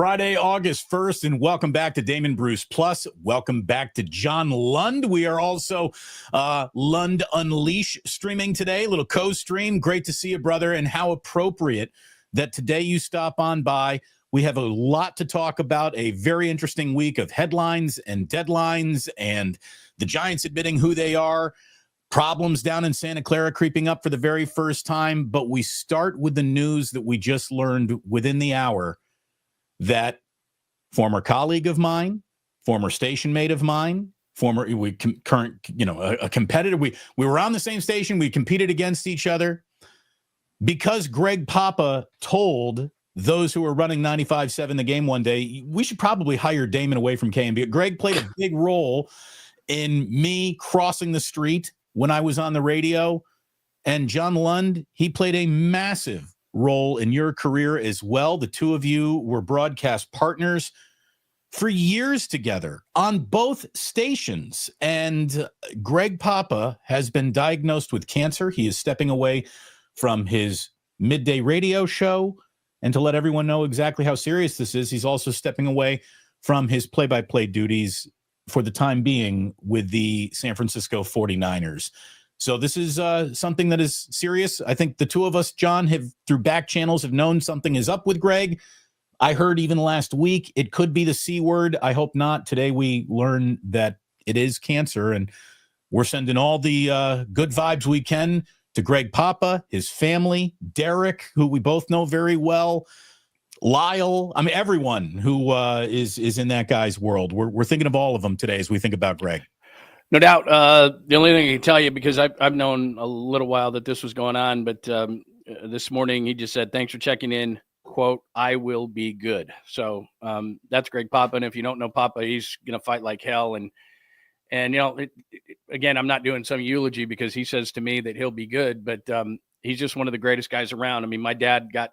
Friday, August 1st, and welcome back to Damon Bruce Plus. Welcome back to John Lund. We are also Lund Unleash streaming today, a little co-stream. Great to see you, brother, and how appropriate that today you stop on by. We have a lot to talk about, a very interesting week of headlines and deadlines and the Giants admitting who they are, problems down in Santa Clara creeping up for the very first time. But we start with the news that we just learned within the hour that former colleague of mine, former station mate of mine, a competitor. We were on the same station. We competed against each other because Greg Papa told those who were running 95.7 the game one day, we should probably hire Damon away from KMB. Greg played a big role in me crossing the street when I was on the radio. And John Lund, he played a massive role in your career as well. The two of you were broadcast partners for years together on both stations. And Greg Papa has been diagnosed with cancer. He is stepping away from his midday radio show. And to let everyone know exactly how serious this is, he's also stepping away from his play-by-play duties for the time being with the San Francisco 49ers. So this is something that is serious. I think the two of us, John, have through back channels have known something is up with Greg. I heard even last week it could be the C word. I hope not. Today we learn that it is cancer, and we're sending all the good vibes we can to Greg Papa, his family, Derek, who we both know very well, Lyle. I mean, everyone who is in that guy's world. We're thinking of all of them today as we think about Greg. No doubt. The only thing I can tell you, because I've known a little while that this was going on, but this morning he just said, "Thanks for checking in." Quote, "I will be good." So that's Greg Papa. And if you don't know Papa, he's going to fight like hell. And again, I'm not doing some eulogy because he says to me that he'll be good, but he's just one of the greatest guys around. I mean, my dad got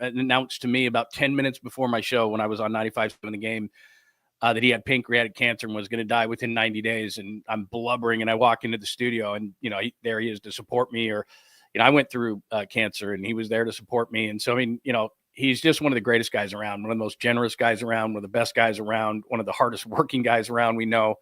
announced to me about 10 minutes before my show when I was on 95.7 the game that he had pancreatic cancer and was going to die within 90 days. And I'm blubbering and I walk into the studio and, there he is to support me. Or, I went through cancer and he was there to support me. And so, I mean, he's just one of the greatest guys around, one of the most generous guys around, one of the best guys around, one of the hardest working guys around we know.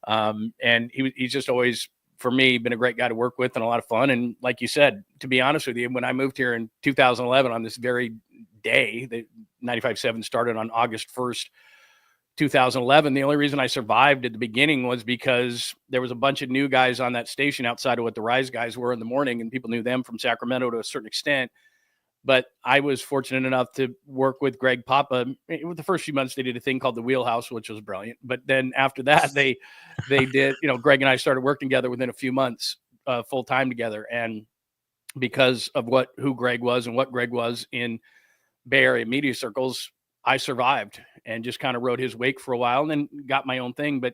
And he's just always, for me, been a great guy to work with and a lot of fun. And like you said, to be honest with you, when I moved here in 2011 on this very day, the 95.7 started on August 1st, 2011. The only reason I survived at the beginning was because there was a bunch of new guys on that station outside of what the Rise guys were in the morning, and people knew them from Sacramento to a certain extent. But I was fortunate enough to work with Greg Papa. The first few months, they did a thing called the Wheelhouse, which was brilliant. But then after that, they did, Greg and I started working together within a few months, full time together. And because of who Greg was and what Greg was in Bay Area media circles, I survived and just kind of rode his wake for a while and then got my own thing. But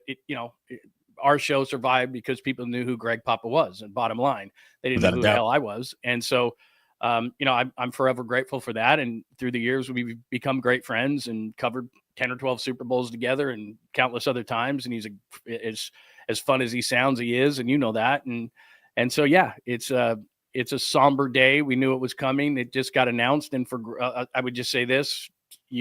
our show survived because people knew who Greg Papa was. And bottom line, they didn't know who the hell I was. And so, I'm forever grateful for that. And through the years, we've become great friends and covered 10 or 12 Super Bowls together and countless other times. And he's as fun as he sounds, he is, and you know that. And so, yeah, it's a somber day. We knew it was coming. It just got announced. And I would just say this,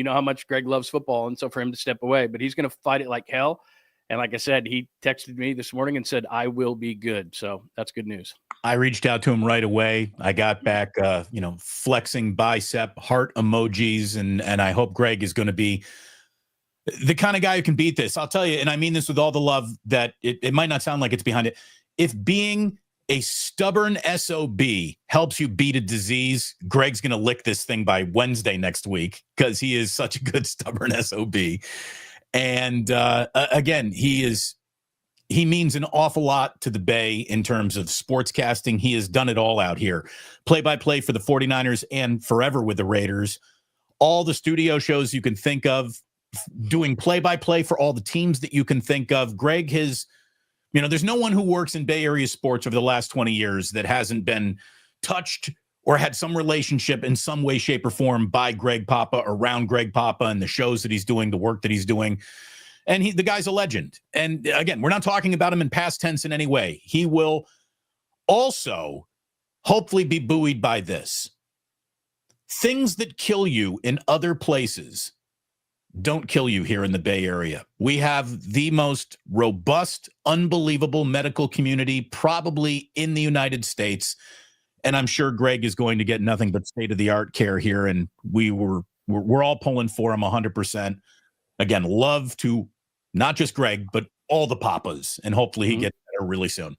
how much Greg loves football. And so for him to step away, but he's going to fight it like hell. And like I said, he texted me this morning and said, "I will be good." So that's good news. I reached out to him right away. I got back, flexing bicep heart emojis. And I hope Greg is going to be the kind of guy who can beat this. I'll tell you, and I mean this with all the love that it might not sound like it's behind it. If being a stubborn SOB helps you beat a disease, Greg's going to lick this thing by Wednesday next week because he is such a good stubborn SOB. And again, he means an awful lot to the Bay in terms of sportscasting. He has done it all out here. Play-by-play for the 49ers and forever with the Raiders. All the studio shows you can think of, doing play-by-play for all the teams that you can think of. Greg has, there's no one who works in Bay Area sports over the last 20 years that hasn't been touched or had some relationship in some way, shape, or form by Greg Papa, around Greg Papa and the shows that he's doing, the work that he's doing. And the guy's a legend. And again, we're not talking about him in past tense in any way. He will also hopefully be buoyed by this. Things that kill you in other places don't kill you here in the Bay Area. We have the most robust, unbelievable medical community probably in the United States. And I'm sure Greg is going to get nothing but state-of-the-art care here. And we're all pulling for him 100%. Again, love to not just Greg, but all the papas. And hopefully he gets better really soon.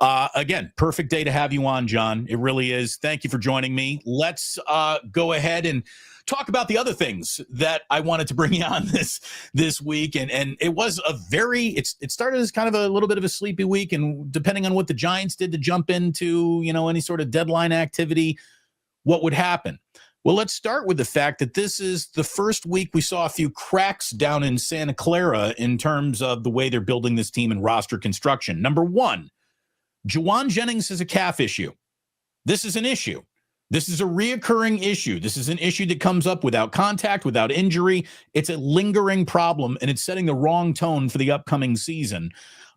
Again, perfect day to have you on, John. It really is. Thank you for joining me. Let's go ahead and talk about the other things that I wanted to bring you on this week. And it was it started as kind of a little bit of a sleepy week. And depending on what the Giants did to jump into, any sort of deadline activity, what would happen? Well, let's start with the fact that this is the first week we saw a few cracks down in Santa Clara in terms of the way they're building this team and roster construction. Number one, Jauan Jennings has a calf issue. This is an issue. This is a reoccurring issue. This is an issue that comes up without contact, without injury. It's a lingering problem, and it's setting the wrong tone for the upcoming season.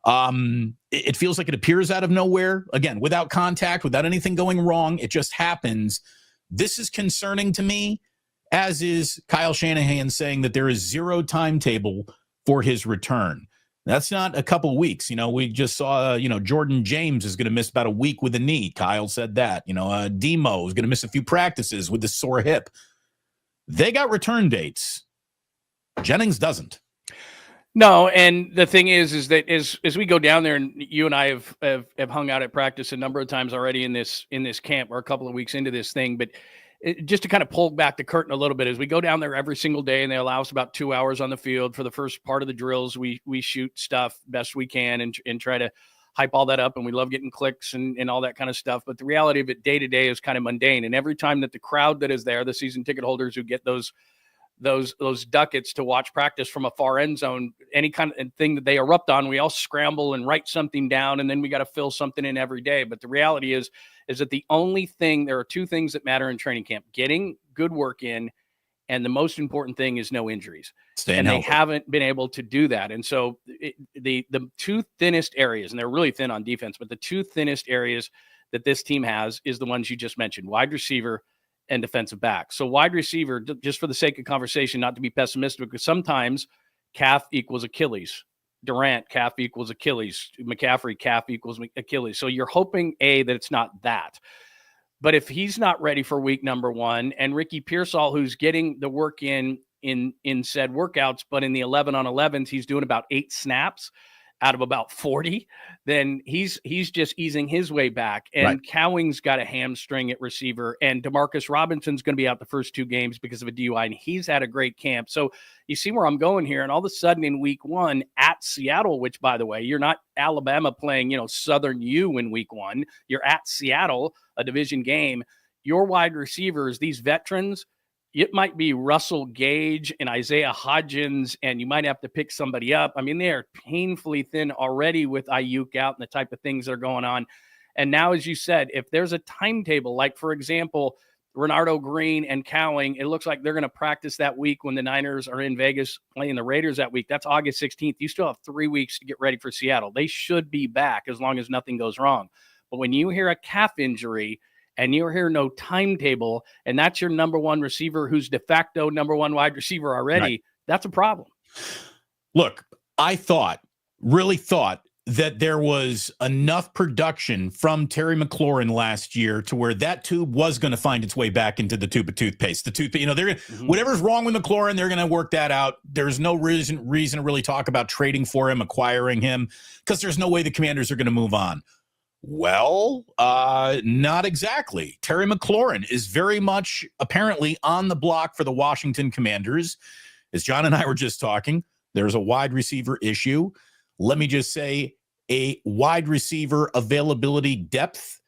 It feels like it appears out of nowhere. Again, without contact, without anything going wrong, it just happens. This is concerning to me, as is Kyle Shanahan saying that there is zero timetable for his return. That's not a couple of weeks. We just saw, Jordan James is going to miss about a week with a knee. Kyle said that. Demo is going to miss a few practices with the sore hip. They got return dates. Jennings doesn't. No, and the thing is that as we go down there, and you and I have hung out at practice a number of times already in this camp. We're a couple of weeks into this thing, but just to kind of pull back the curtain a little bit, as we go down there every single day, and they allow us about 2 hours on the field for the first part of the drills. We shoot stuff best we can and try to hype all that up, and we love getting clicks and all that kind of stuff. But the reality of it day to day is kind of mundane. And every time that the crowd that is there, the season ticket holders who get those ducats to watch practice from a far end zone, any kind of thing that they erupt on, we all scramble and write something down, and then we got to fill something in every day. But the reality is that there are two things that matter in training camp: getting good work in, and the most important thing is no injuries. And they haven't been able to do that. And so the two thinnest areas, and they're really thin on defense, but the two thinnest areas that this team has is the ones you just mentioned: wide receiver and defensive back. So wide receiver, just for the sake of conversation, not to be pessimistic, because sometimes calf equals Achilles. Durant, calf equals Achilles. McCaffrey, calf equals Achilles. So you're hoping, that it's not that. But if he's not ready for week number one, and Ricky Pearsall, who's getting the work in said workouts, but in the 11 on 11s, he's doing about 8 snaps out of about 40, then he's just easing his way back. And right. Cowing's got a hamstring at receiver, and DeMarcus Robinson's going to be out the first 2 games because of a DUI, and he's had a great camp. So you see where I'm going here. And all of a sudden in week 1 at Seattle, which, by the way, you're not Alabama playing, Southern U in week 1. You're at Seattle, a division game. Your wide receivers, these veterans, it might be Russell Gage and Isaiah Hodgins, and you might have to pick somebody up. I mean, they are painfully thin already with Ayuk out and the type of things that are going on. And now, as you said, if there's a timetable, like, for example, Renardo Green and Cowing, it looks like they're going to practice that week when the Niners are in Vegas playing the Raiders that week. That's August 16th. You still have 3 weeks to get ready for Seattle. They should be back as long as nothing goes wrong. But when you hear a calf injury, and you're here no timetable, and that's your number one receiver who's de facto number one wide receiver already, right, that's a problem. Look, I really thought that there was enough production from Terry McLaurin last year to where that tube was going to find its way back into the tube of toothpaste. They're whatever's wrong with McLaurin, they're going to work that out. There's no reason to really talk about trading for him, acquiring him, because there's no way the Commanders are going to move on. Well, not exactly. Terry McLaurin is very much apparently on the block for the Washington Commanders. As John and I were just talking, there's a wide receiver issue. Let me just say, a wide receiver availability depth,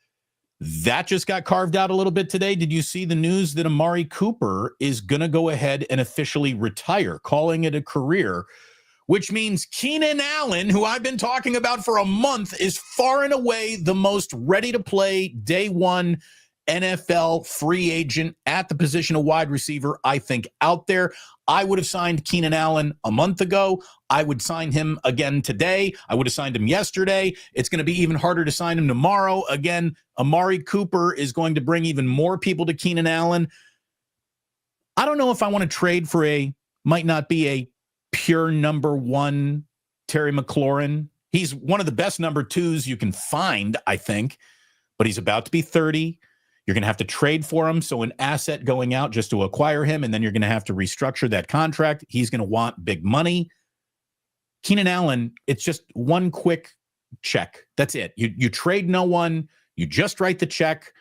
that just got carved out a little bit today. Did you see the news that Amari Cooper is going to go ahead and officially retire, calling it a career? Which means Keenan Allen, who I've been talking about for a month, is far and away the most ready to play day one NFL free agent at the position of wide receiver, I think, out there. I would have signed Keenan Allen a month ago. I would sign him again today. I would have signed him yesterday. It's going to be even harder to sign him tomorrow. Again, Amari Cooper is going to bring even more people to Keenan Allen. I don't know if I want to trade for a might not be a pure number one Terry McLaurin. He's one of the best number twos you can find, I think, but he's about to be 30. You're going to have to trade for him. So an asset going out just to acquire him, and then you're going to have to restructure that contract. He's going to want big money. Keenan Allen, it's just one quick check. That's it. You trade no one. You just write the check.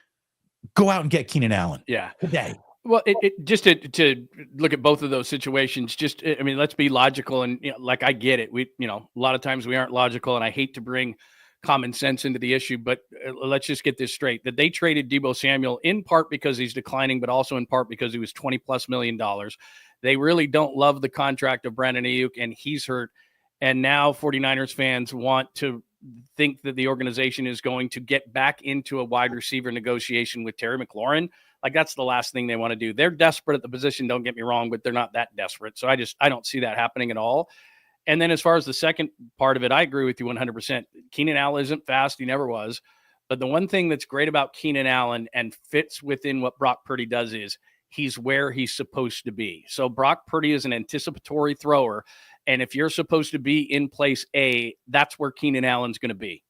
Go out and get Keenan Allen. Yeah. Today. Well, just to look at both of those situations, let's be logical. And I get it. A lot of times we aren't logical, and I hate to bring common sense into the issue, but let's just get this straight, that they traded Deebo Samuel in part because he's declining, but also in part because he was $20+ million. They really don't love the contract of Brandon Ayuk, and he's hurt. And now 49ers fans want to think that the organization is going to get back into a wide receiver negotiation with Terry McLaurin. That's the last thing they want to do. They're desperate at the position, don't get me wrong, but they're not that desperate. So I don't see that happening at all. And then as far as the second part of it, I agree with you 100%. Keenan Allen isn't fast. He never was. But the one thing that's great about Keenan Allen and fits within what Brock Purdy does is he's where he's supposed to be. So Brock Purdy is an anticipatory thrower. And if you're supposed to be in place A, that's where Keenan Allen's going to be.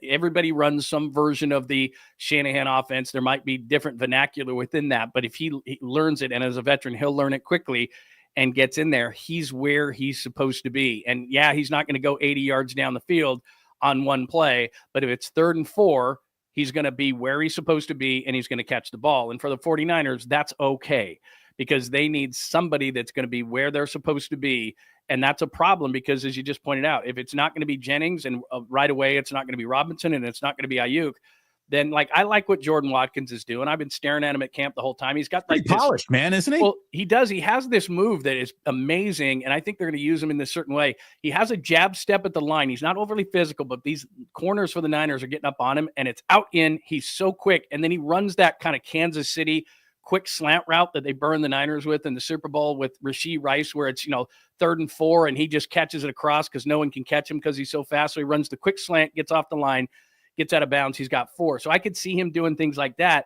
Everybody runs some version of the Shanahan offense. There might be different vernacular within that. But if he learns it, and as a veteran, he'll learn it quickly and gets in there, he's where he's supposed to be. And yeah, he's not going to go 80 yards down the field on one play, but if it's 3rd and 4, he's going to be where he's supposed to be, and he's going to catch the ball. And for the 49ers, that's okay, because they need somebody that's going to be where they're supposed to be. And that's a problem because, as you just pointed out, if it's not going to be Jennings and right away it's not going to be Robinson and it's not going to be Ayuk, then I like what Jordan Watkins is doing. I've been staring at him at camp the whole time. He's got pretty polished, man, isn't he? Well, he does. He has this move that is amazing, and I think they're going to use him in this certain way. He has a jab step at the line. He's not overly physical, but these corners for the Niners are getting up on him, and it's out in. He's so quick, and then he runs that kind of Kansas City quick slant route that they burned the Niners with in the Super Bowl with Rashee Rice, where it's 3rd and 4, and he just catches it across because no one can catch him because he's so fast. So he runs the quick slant, gets off the line, gets out of bounds. He's got 4. So I could see him doing things like that.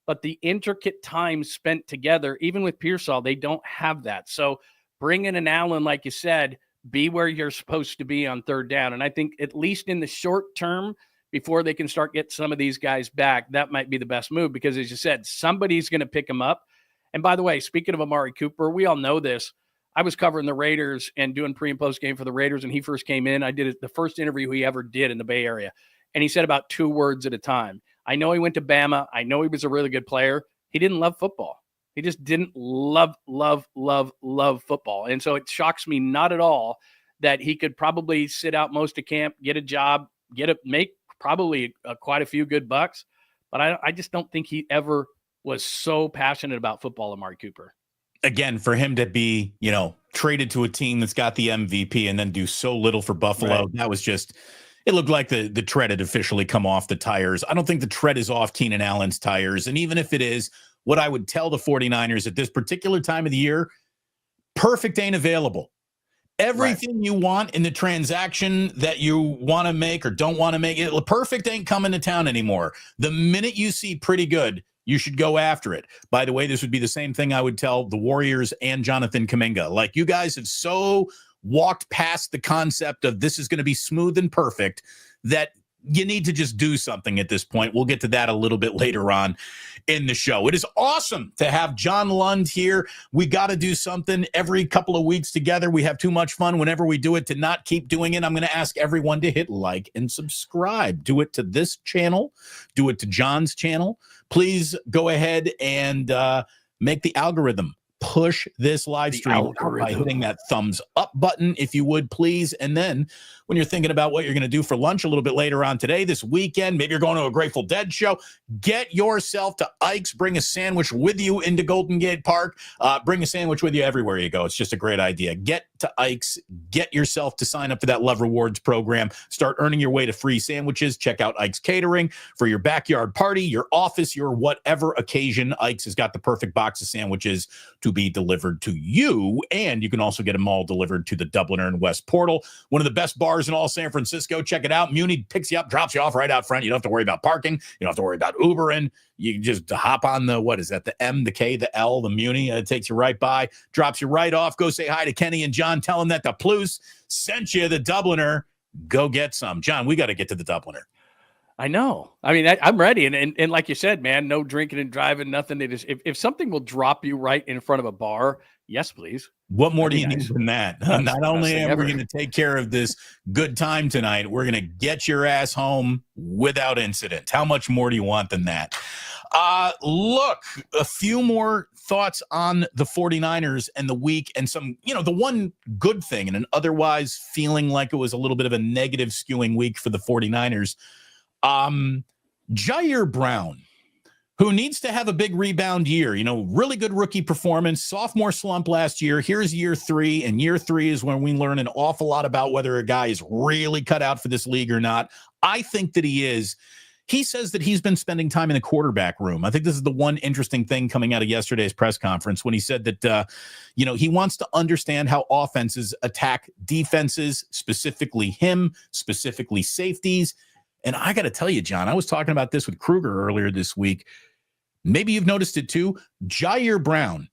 But the intricate time spent together, even with Pearsall, they don't have that. So bring in an Allen, like you said, be where you're supposed to be on 3rd down. And I think at least in the short term, before they can start get some of these guys back, that might be the best move because, as you said, somebody's going to pick him up. And by the way, speaking of Amari Cooper, we all know this. I was covering the Raiders and doing pre and post game for the Raiders when he first came in. I did it, the first interview he ever did in the Bay Area. And he said about 2 words at a time. I know he went to Bama. I know he was a really good player. He didn't love football. He just didn't love football. And so it shocks me not at all that he could probably sit out most of camp, get a job, make probably quite a few good bucks. But I just don't think he ever was so passionate about football, Amari Cooper. Again, for him to be, traded to a team that's got the MVP and then do so little for Buffalo, right. That was just... It looked like the tread had officially come off the tires. I don't think the tread is off Keenan Allen's tires. And even if it is, what I would tell the 49ers at this particular time of the year, perfect ain't available. Everything you want in the transaction that you want to make or don't want to make, perfect ain't coming to town anymore. The minute you see pretty good, you should go after it. By the way, this would be the same thing I would tell the Warriors and Jonathan Kuminga. You guys have so walked past the concept of this is going to be smooth and perfect that you need to just do something at this point. We'll get to that a little bit later on in the show. It is awesome to have John Lund here. We got to do something every couple of weeks together. We have too much fun whenever we do it to not keep doing it. I'm going to ask everyone to hit like and subscribe. Do it to this channel. Do it to John's channel. Please go ahead and make the algorithm push this live stream by hitting that thumbs up button, if you would, please. And then when you're thinking about what you're going to do for lunch a little bit later on today, this weekend, maybe you're going to a Grateful Dead show, get yourself to Ike's. Bring a sandwich with you into Golden Gate Park. Bring a sandwich with you everywhere you go. It's just a great idea. Get to Ike's. Get yourself to sign up for that Love Rewards program. Start earning your way to free sandwiches. Check out Ike's Catering for your backyard party, your office, your whatever occasion. Ike's has got the perfect box of sandwiches to be delivered to you. And you can also get them all delivered to the Dubliner and West Portal, one of the best bars in all San Francisco. Check it out. Muni picks you up, drops you off right out front. You don't have to worry about parking. You don't have to worry about Ubering. You can just hop on the, what is that? The M, the K, the L, the Muni. It takes you right by, drops you right off. Go say hi to Kenny and John. Tell them that the Plus sent you the Dubliner. Go get some. John, we got to get to the Dubliner. I know. I mean, I'm ready. And like you said, man, no drinking and driving, nothing. It is, if something will drop you right in front of a bar, yes, please. What more do you need than that? Not only are we going to take care of this good time tonight, we're going to get your ass home without incident. How much more do you want than that? Look, a few more thoughts on the 49ers and the week and some, the one good thing in an otherwise feeling like it was a little bit of a negative skewing week for the 49ers. Ji'Ayir Brown, who needs to have a big rebound year, really good rookie performance, sophomore slump last year. Here's year 3, and year 3 is when we learn an awful lot about whether a guy is really cut out for this league or not. I think that he is. He says that he's been spending time in the quarterback room. I think this is the one interesting thing coming out of yesterday's press conference when he said that, he wants to understand how offenses attack defenses, specifically him, specifically safeties. And I got to tell you, John, I was talking about this with Kruger earlier this week. Maybe you've noticed it too. Ji'Ayir Brown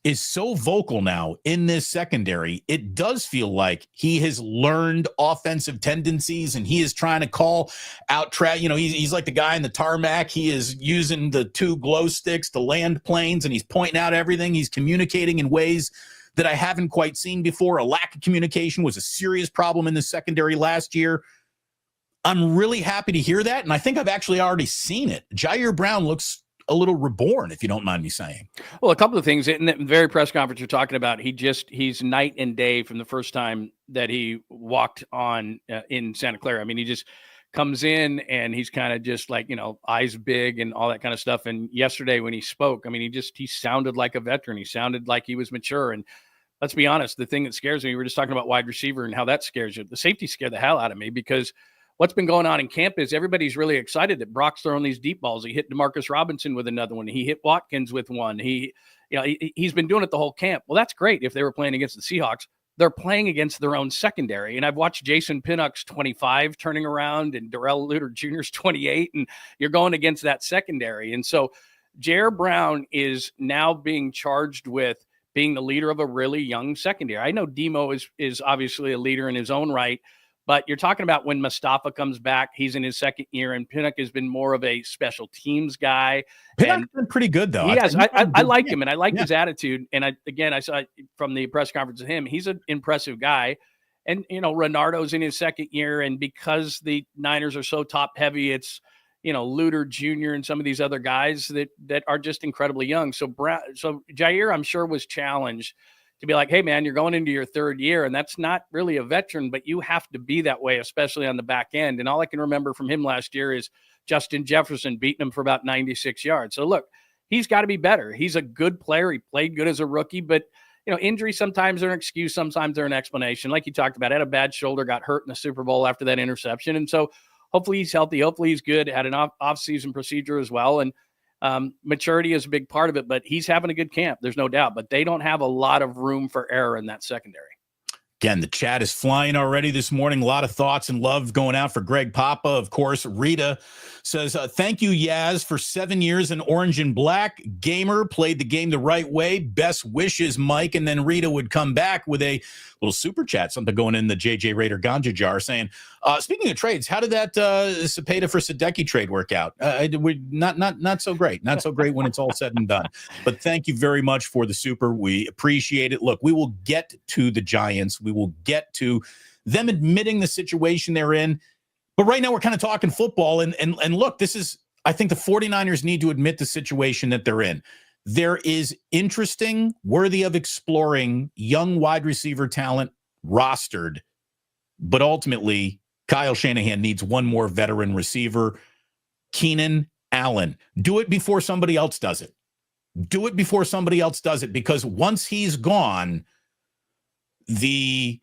is so vocal now in this secondary. It does feel like he has learned offensive tendencies and he is trying to call out he's like the guy in the tarmac. He is using the 2 glow sticks to land planes and he's pointing out everything. He's communicating in ways that I haven't quite seen before. A lack of communication was a serious problem in the secondary last year. I'm really happy to hear that, and I think I've actually already seen it. Ji'Ayir Brown looks a little reborn, if you don't mind me saying. Well, a couple of things. In the very press conference you're talking about, he's night and day from the first time that he walked on in Santa Clara. I mean, he just comes in, and he's kind of just like, eyes big and all that kind of stuff. And yesterday when he spoke, I mean, he sounded like a veteran. He sounded like he was mature. And let's be honest, the thing that scares me, we were just talking about wide receiver and how that scares you. The safety scared the hell out of me because what's been going on in camp is everybody's really excited that Brock's throwing these deep balls. He hit DeMarcus Robinson with another one. He hit Watkins with one. He's been doing it the whole camp. Well, that's great if they were playing against the Seahawks. They're playing against their own secondary. And I've watched Jason Pinnock's 25 turning around and Darrell Luter Jr.'s 28, and you're going against that secondary. And so Ji'Ayir Brown is now being charged with being the leader of a really young secondary. I know Demo is obviously a leader in his own right, but you're talking about when Mustafa comes back, he's in his second year, and Pinnock has been more of a special teams guy. Pinnock's been pretty good, though. He has. I like him, and I like his attitude. And I saw from the press conference with him, he's an impressive guy. And, Renardo's in his second year, and because the Niners are so top-heavy, it's, Luter Jr. and some of these other guys that are just incredibly young. So Ji'Ayir, I'm sure, was challenged to be like, hey, man, you're going into your third year, and that's not really a veteran, but you have to be that way, especially on the back end. And all I can remember from him last year is Justin Jefferson beating him for about 96 yards. So, look, he's got to be better. He's a good player. He played good as a rookie, but, injuries sometimes are an excuse, sometimes they're an explanation. Like you talked about, had a bad shoulder, got hurt in the Super Bowl after that interception. And so hopefully he's healthy. Hopefully he's good, had an off-season procedure as well. And maturity is a big part of it, but he's having a good camp. There's no doubt, but they don't have a lot of room for error in that secondary. Again, the chat is flying already this morning. A lot of thoughts and love going out for Greg Papa. Of course, Rita says, thank you, Yaz, for 7 years in orange and black. Gamer played the game the right way. Best wishes, Mike. And then Rita would come back with a little super chat, something going in the JJ Raider Ganja jar saying, speaking of trades, how did that Cepeda for Sadecki trade work out? Not so great. Not so great when it's all said and done. But thank you very much for the super. We appreciate it. Look, we will get to the Giants. We will get to them admitting the situation they're in. But right now we're kind of talking football. And look, I think the 49ers need to admit the situation that they're in. There is interesting, worthy of exploring young wide receiver talent rostered. But ultimately, Kyle Shanahan needs one more veteran receiver. Keenan Allen. Do it before somebody else does it. Do it before somebody else does it, because once he's gone, the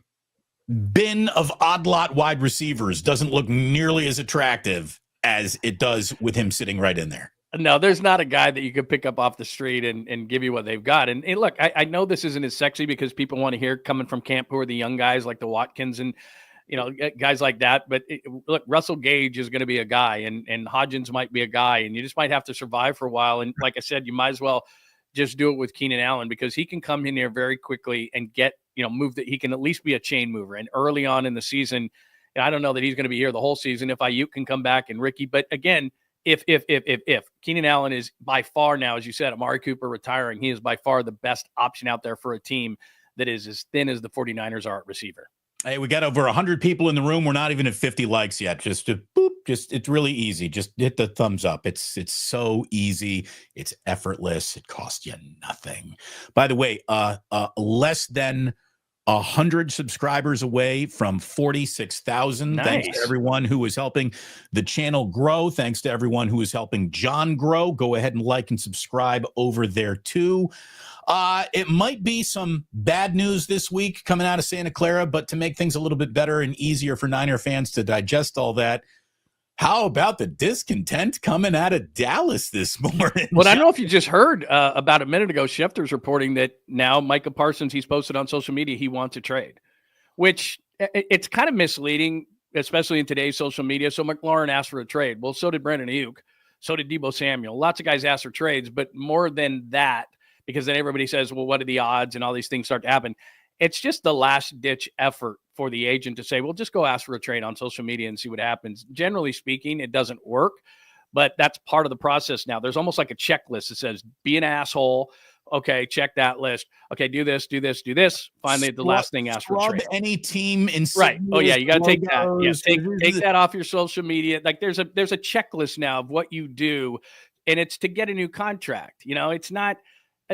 bin of odd lot wide receivers doesn't look nearly as attractive as it does with him sitting right in there. No, there's not a guy that you could pick up off the street and give you what they've got. And look, I know this isn't as sexy because people want to hear coming from camp who are the young guys like the Watkins and, guys like that. But look, Russell Gage is going to be a guy and Hodgins might be a guy, and you just might have to survive for a while. And like I said, you might as well just do it with Keenan Allen because he can come in there very quickly and get, move that he can at least be a chain mover. And early on in the season, and I don't know that he's going to be here the whole season if Ayuk can come back and Ricky. But again, if Keenan Allen is by far now, as you said, Amari Cooper retiring, he is by far the best option out there for a team that is as thin as the 49ers are at receiver. Hey, we got over 100 people in the room. We're not even at 50 likes yet. Just it's really easy. Just hit the thumbs up. It's so easy. It's effortless. It costs you nothing. By the way, less than 100 subscribers away from 46,000. Nice. Thanks to everyone who is helping the channel grow. Thanks to everyone who is helping John grow. Go ahead and like and subscribe over there too. It might be some bad news this week coming out of Santa Clara, but to make things a little bit better and easier for Niner fans to digest all that, how about the discontent coming out of Dallas this morning? Well, I don't know if you just heard about a minute ago, Schefter's reporting that now Micah Parsons, he's posted on social media, he wants a trade, which it's kind of misleading, especially in today's social media. So McLaurin asked for a trade. Well, so did Brandon Ayuk. So did Deebo Samuel. Lots of guys asked for trades, but more than that, because then everybody says, well, what are the odds? And all these things start to happen. It's just the last ditch effort for the agent to say, well, just go ask for a trade on social media and see what happens. Generally speaking, it doesn't work, but that's part of the process now. There's almost like a checklist that says, be an asshole. Okay, check that list. Okay, do this, do this, do this. Finally, the last thing, ask for a trade. Any team in right. Oh yeah, you got to take that. Yeah, take that off your social media. Like there's a checklist now of what you do, and it's to get a new contract. It's not.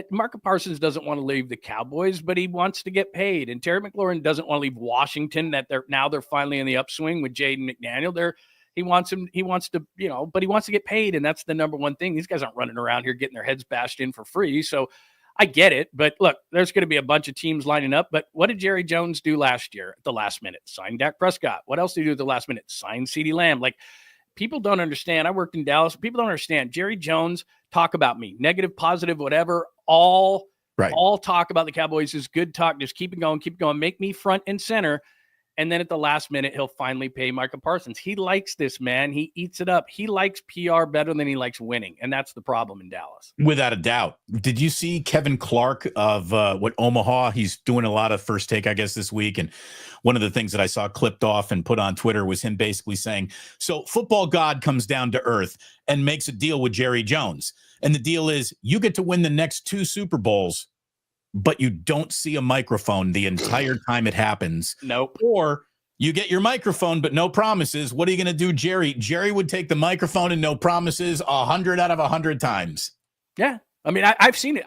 Micah Parsons doesn't want to leave the Cowboys, but he wants to get paid. And Terry McLaurin doesn't want to leave Washington. They're finally in the upswing with Jaden McDaniel. He wants to, but he wants to get paid, and that's the number one thing. These guys aren't running around here getting their heads bashed in for free. So I get it, but look, there's going to be a bunch of teams lining up. But what did Jerry Jones do last year at the last minute? Sign Dak Prescott. What else did he do at the last minute? Sign CeeDee Lamb. Like, people don't understand. I worked in Dallas. People don't understand. Jerry Jones, talk about me, negative, positive, whatever. All talk about the Cowboys is good talk. Just keep it going, make me front and center. And then at the last minute, he'll finally pay Micah Parsons. He likes this, man. He eats it up. He likes PR better than he likes winning. And that's the problem in Dallas. Without a doubt. Did you see Kevin Clark of Omaha? He's doing a lot of First Take, I guess, this week. And one of the things that I saw clipped off and put on Twitter was him basically saying, so football God comes down to earth and makes a deal with Jerry Jones. And the deal is you get to win the next 2 Super Bowls, but you don't see a microphone the entire time it happens. Nope. Or you get your microphone, but no promises. What are you going to do, Jerry? Jerry would take the microphone and no promises 100 out of 100 times. Yeah. I mean, I've seen it.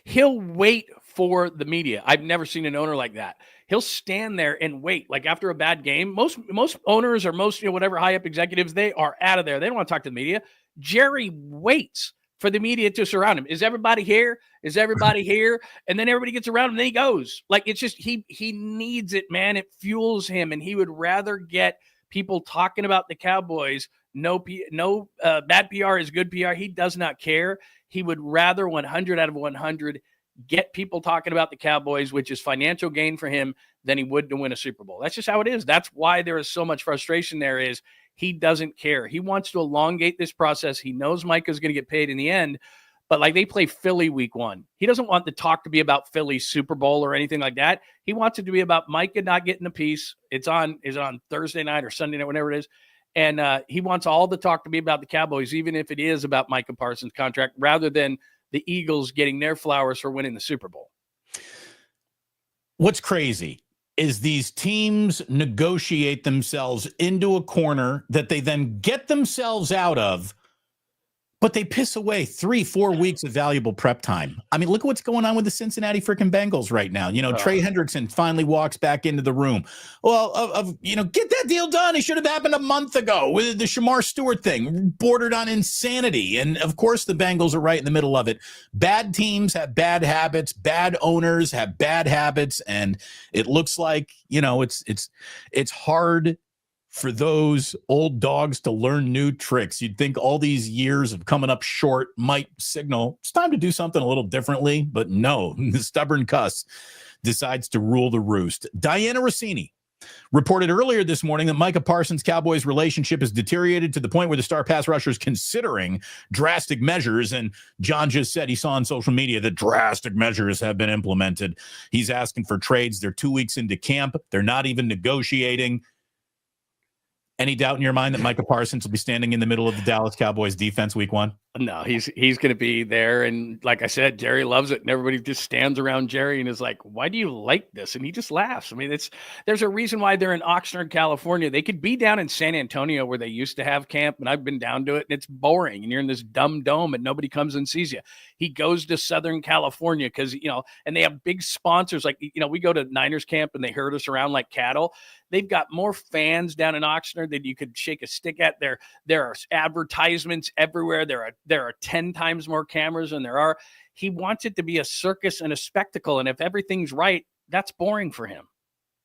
He'll wait for the media. I've never seen an owner like that. He'll stand there and wait. Like after a bad game, most owners or most, whatever high up executives, they are out of there. They don't want to talk to the media. Jerry waits for the media to surround him. Is everybody here? Is everybody here? And then everybody gets around him and then he goes. Like, it's just, he needs it, man. It fuels him. And he would rather get people talking about the Cowboys. No bad PR is good PR. He does not care. He would rather 100 out of 100 get people talking about the Cowboys, which is financial gain for him, than he would to win a Super Bowl. That's just how it is. That's why there is so much frustration there is he doesn't care. He wants to elongate this process. He knows Micah's going to get paid in the end, but like they play Philly week 1. He doesn't want the talk to be about Philly's Super Bowl or anything like that. He wants it to be about Micah not getting a piece. Is it on Thursday night or Sunday night, whenever it is. And he wants all the talk to be about the Cowboys, even if it is about Micah Parsons' contract, rather than the Eagles getting their flowers for winning the Super Bowl. What's crazy is these teams negotiate themselves into a corner that they then get themselves out of, but they piss away 3-4 weeks of valuable prep time. I mean, look at what's going on with the Cincinnati freaking Bengals right now. Trey Hendrickson finally walks back into the room. Well, get that deal done. It should have happened a month ago with the Shamar Stewart thing, bordered on insanity. And of course, the Bengals are right in the middle of it. Bad teams have bad habits. Bad owners have bad habits. And it looks like, it's hard for those old dogs to learn new tricks. You'd think all these years of coming up short might signal it's time to do something a little differently, but no, the stubborn cuss decides to rule the roost. Diana Rossini reported earlier this morning that Micah Parsons' Cowboys relationship has deteriorated to the point where the star pass rusher is considering drastic measures. And John just said he saw on social media that drastic measures have been implemented. He's asking for trades. They're 2 weeks into camp. They're not even negotiating. Any doubt in your mind that Micah Parsons will be standing in the middle of the Dallas Cowboys defense week 1? No, he's going to be there. And like I said, Jerry loves it. And everybody just stands around Jerry and is like, why do you like this? And he just laughs. I mean, there's a reason why they're in Oxnard, California. They could be down in San Antonio where they used to have camp. And I've been down to it and it's boring. And you're in this dumb dome and nobody comes and sees you. He goes to Southern California because, and they have big sponsors. Like, we go to Niners camp and they herd us around like cattle. They've got more fans down in Oxnard than you could shake a stick at. There are advertisements everywhere. There are 10 times more cameras than there are. He wants it to be a circus and a spectacle. And if everything's right, that's boring for him.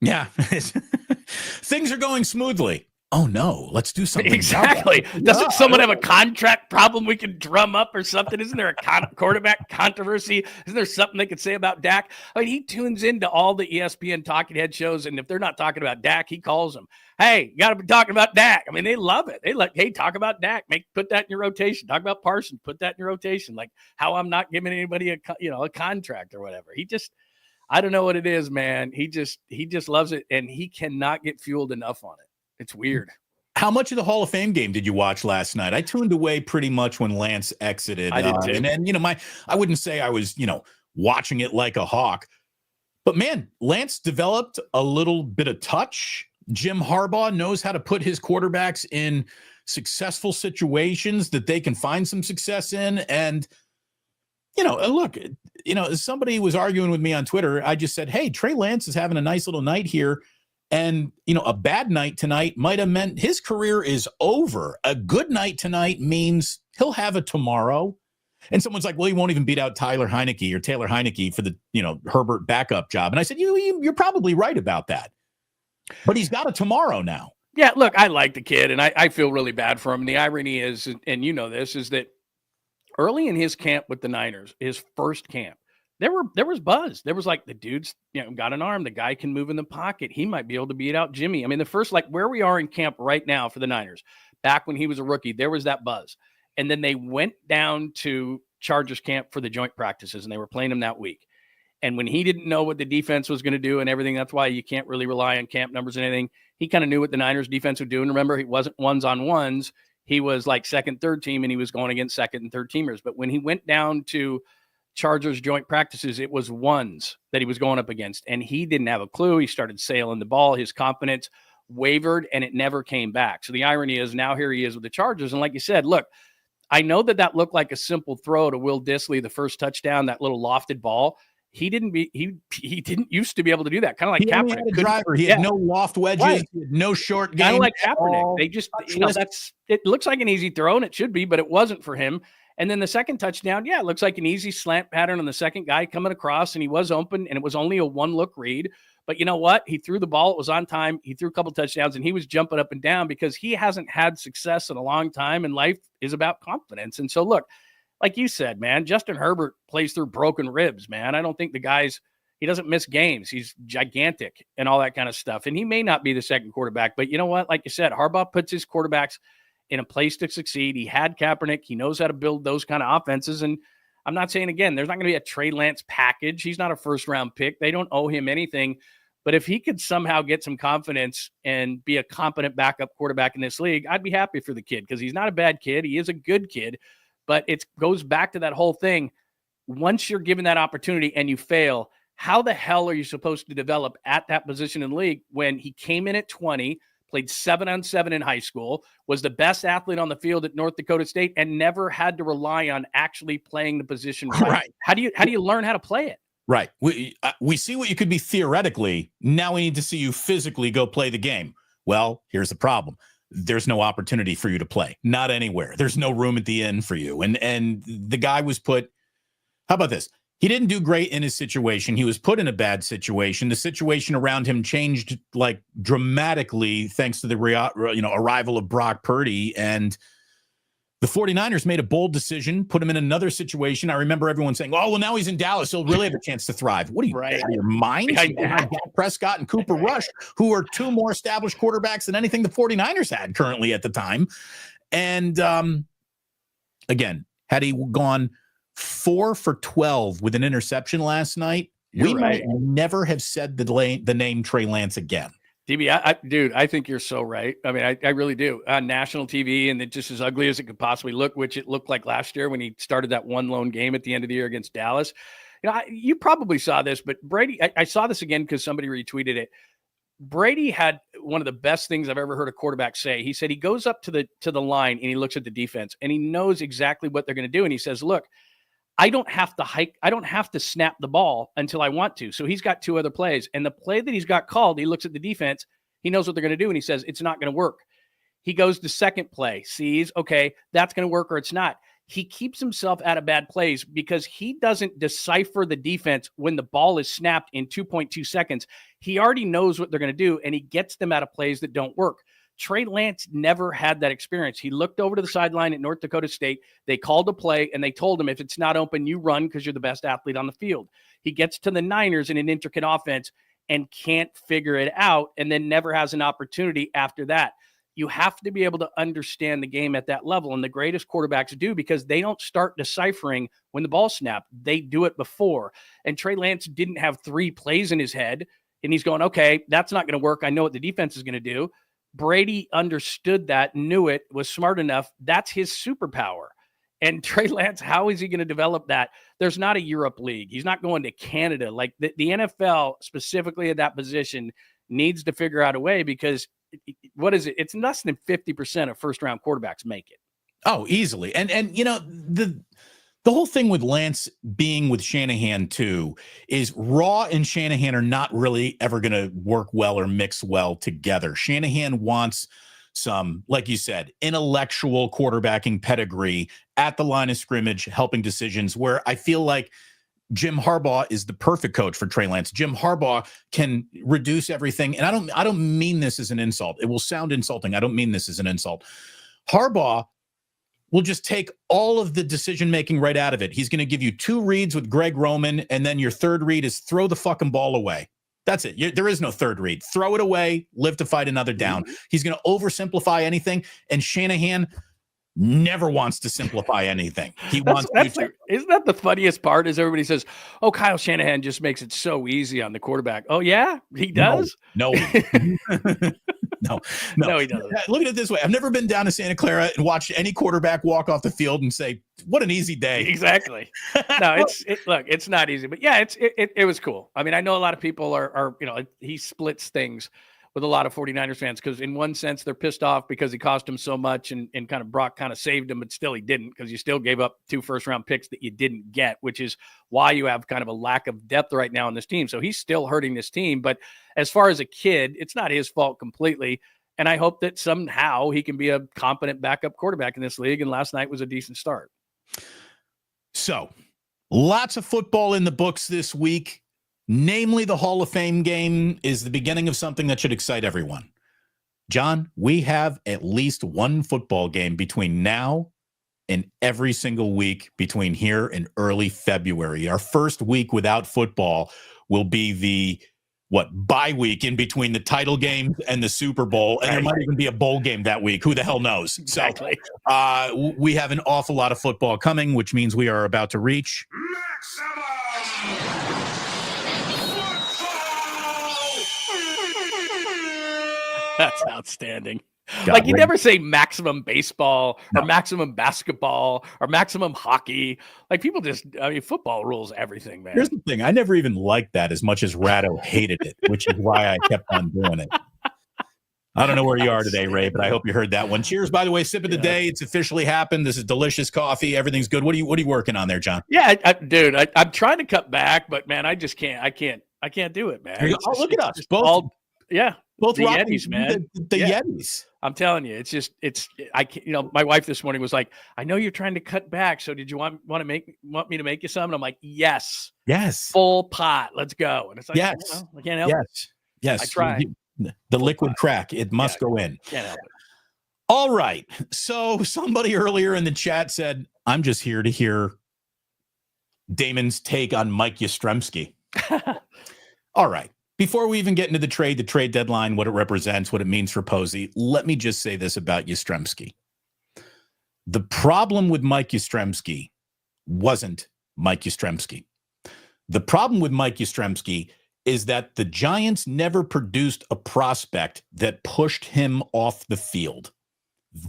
Yeah. Things are going smoothly. Oh, no, let's do something. Exactly. Doesn't someone have a contract problem we can drum up or something? Isn't there a quarterback controversy? Isn't there something they could say about Dak? I mean, he tunes into all the ESPN talking head shows, and if they're not talking about Dak, he calls them. Hey, you got to be talking about Dak. I mean, they love it. They like, hey, talk about Dak. Put that in your rotation. Talk about Parsons. Put that in your rotation. Like how I'm not giving anybody a contract or whatever. I don't know what it is, man. He just loves it, and he cannot get fueled enough on it. It's weird. How much of the Hall of Fame game did you watch last night? I tuned away pretty much when Lance exited. I did too. And I wouldn't say I was, watching it like a hawk. But man, Lance developed a little bit of touch. Jim Harbaugh knows how to put his quarterbacks in successful situations that they can find some success in. And, look, somebody was arguing with me on Twitter. I just said, hey, Trey Lance is having a nice little night here. And, a bad night tonight might have meant his career is over. A good night tonight means he'll have a tomorrow. And someone's like, well, he won't even beat out Taylor Heineke for the, Herbert backup job. And I said, you're probably right about that. But he's got a tomorrow now. Yeah, look, I like the kid, and I feel really bad for him. And the irony is, and this, is that early in his camp with the Niners, his first camp, there was buzz. There was like the dude's, got an arm. The guy can move in the pocket. He might be able to beat out Jimmy. I mean, the first, like where we are in camp right now for the Niners, back when he was a rookie, there was that buzz. And then they went down to Chargers camp for the joint practices, and they were playing him that week. And when he didn't know what the defense was going to do and everything, that's why you can't really rely on camp numbers and anything. He kind of knew what the Niners defense would do. And remember, he wasn't ones on ones. He was like second, third team, and he was going against second and third teamers. But when he went down to Chargers joint practices, it was ones that he was going up against, and he didn't have a clue. He started sailing the ball. His confidence wavered, and it never came back. So the irony is now here he is with the Chargers. And like you said, look, I know that looked like a simple throw to Will Dissly, the first touchdown, that little lofted ball. He didn't used to be able to do that. Kind of like Kaepernick. Had a driver. He had no loft wedges, right. He had no short game. Kind of like Kaepernick. They just, it looks like an easy throw, and it should be, but it wasn't for him. And then the second touchdown, it looks like an easy slant pattern on the second guy coming across, and he was open, and it was only a one-look read. But you know what? He threw the ball. It was on time. He threw a couple touchdowns, and he was jumping up and down because he hasn't had success in a long time, and life is about confidence. And so, look, like you said, man, Justin Herbert plays through broken ribs, man. I don't think he doesn't miss games. He's gigantic and all that kind of stuff. And he may not be the second quarterback, but you know what? Like you said, Harbaugh puts his quarterbacks in a place to succeed. He had Kaepernick. He knows how to build those kind of offenses. And I'm not saying, again, there's not going to be a Trey Lance package. He's not a first-round pick. They don't owe him anything. But if he could somehow get some confidence and be a competent backup quarterback in this league, I'd be happy for the kid because he's not a bad kid. He is a good kid. But it goes back to that whole thing. Once you're given that opportunity and you fail, how the hell are you supposed to develop at that position in the league when he came in at 20, played 7-on-7 in high school, was the best athlete on the field at North Dakota State, and never had to rely on actually playing the position right? How do you learn how to play it? Right. We see what you could be theoretically. Now we need to see you physically go play the game. Well, here's the problem. There's no opportunity for you to play. Not anywhere. There's no room at the inn for you. And the guy was put, how about this? He didn't do great in his situation. He was put in a bad situation. The situation around him changed like dramatically thanks to the arrival of Brock Purdy. And the 49ers made a bold decision, put him in another situation. I remember everyone saying, oh, well, now he's in Dallas. He'll really have a chance to thrive. What are you, out of your mind? Dak Prescott and Cooper Rush, who are two more established quarterbacks than anything the 49ers had currently at the time. And again, had he gone 4 for 12 with an interception last night, we might never have said the name Trey Lance again. DB, dude, I think you're so right. I mean, I really do. On national TV, and it just as ugly as it could possibly look, which it looked like last year when he started that one lone game at the end of the year against Dallas. You probably saw this, but Brady, I saw this again because somebody retweeted it. Brady had one of the best things I've ever heard a quarterback say. He said he goes up to the line and he looks at the defense and he knows exactly what they're going to do. And he says, look, I don't have to hike. I don't have to snap the ball until I want to. So he's got 2 other plays. And the play that he's got called, he looks at the defense. He knows what they're going to do. And he says, it's not going to work. He goes to second play, sees, okay, that's going to work or it's not. He keeps himself out of bad plays because he doesn't decipher the defense when the ball is snapped in 2.2 seconds. He already knows what they're going to do, and he gets them out of plays that don't work. Trey Lance never had that experience. He looked over to the sideline at North Dakota State. They called a play, and they told him, if it's not open, you run because you're the best athlete on the field. He gets to the Niners in an intricate offense and can't figure it out, and then never has an opportunity after that. You have to be able to understand the game at that level, and the greatest quarterbacks do because they don't start deciphering when the ball snapped. They do it before. And Trey Lance didn't have 3 plays in his head, and he's going, okay, that's not going to work. I know what the defense is going to do. Brady understood that, knew it, was smart enough. That's his superpower. And Trey Lance, how is he going to develop that? There's not a Europe league. He's not going to Canada. Like the NFL, specifically at that position, needs to figure out a way because what is it? It's less than 50% of first-round quarterbacks make it. Oh, easily. And the whole thing with Lance being with Shanahan too is Raw and Shanahan are not really ever going to work well or mix well together. Shanahan wants some, like you said, intellectual quarterbacking pedigree at the line of scrimmage, helping decisions, where I feel like Jim Harbaugh is the perfect coach for Trey Lance. Jim Harbaugh can reduce everything. And I don't mean this as an insult. It will sound insulting. I don't mean this as an insult. Harbaugh will just take all of the decision-making right out of it. He's going to give you 2 reads with Greg Roman, and then your third read is throw the fucking ball away. That's it. There is no third read. Throw it away, live to fight another down. He's going to oversimplify anything, and Shanahan never wants to simplify anything. He wants to. Isn't that the funniest part? Is everybody says, "Oh, Kyle Shanahan just makes it so easy on the quarterback." Oh yeah, he does. No, no, he doesn't. Look at it this way: I've never been down to Santa Clara and watched any quarterback walk off the field and say, "What an easy day." Exactly. No, look, it's not easy, but yeah, it was cool. I mean, I know a lot of people are he splits things with a lot of 49ers fans because in one sense they're pissed off because he cost him so much and kind of Brock kind of saved him, but still he didn't because you still gave up 2 first-round picks that you didn't get, which is why you have kind of a lack of depth right now in this team. So he's still hurting this team. But as far as a kid, it's not his fault completely. And I hope that somehow he can be a competent backup quarterback in this league. And last night was a decent start. So lots of football in the books this week. Namely, the Hall of Fame game is the beginning of something that should excite everyone. John, we have at least one football game between now and every single week between here and early February. Our first week without football will be the bye week in between the title game and the Super Bowl. And there might even be a bowl game that week. Who the hell knows? Exactly. So we have an awful lot of football coming, which means we are about to reach maximum. That's outstanding. God, you never say maximum baseball or maximum basketball or maximum hockey. Like people football rules everything, man. Here's the thing. I never even liked that as much as Ratto hated it, which is why I kept on doing it. I don't know where you are today, Ray, but I hope you heard that one. Cheers, by the way. Sip of the day. It's officially happened. This is delicious coffee. Everything's good. What are you working on there, John? Yeah, dude, I'm trying to cut back, but man, I just can't. I can't do it, man. Look at us. Both Yeah. Both The rocking Yetis, man. The Yeah. Yetis. I'm telling you, I can't, my wife this morning was like, I know you're trying to cut back. So did you want me to make you some? And I'm like, yes, Yes. full pot. Let's go. And it's like, Yes. I can't help it. Yes. I try. The liquid crack, it must go in. Can't help it. All right. So somebody earlier in the chat said, I'm just here to hear Damon's take on Mike Yastrzemski. All right. Before we even get into the trade deadline, what it represents, what it means for Posey, let me just say this about Yastrzemski. The problem with Mike Yastrzemski wasn't Mike Yastrzemski. The problem with Mike Yastrzemski is that the Giants never produced a prospect that pushed him off the field.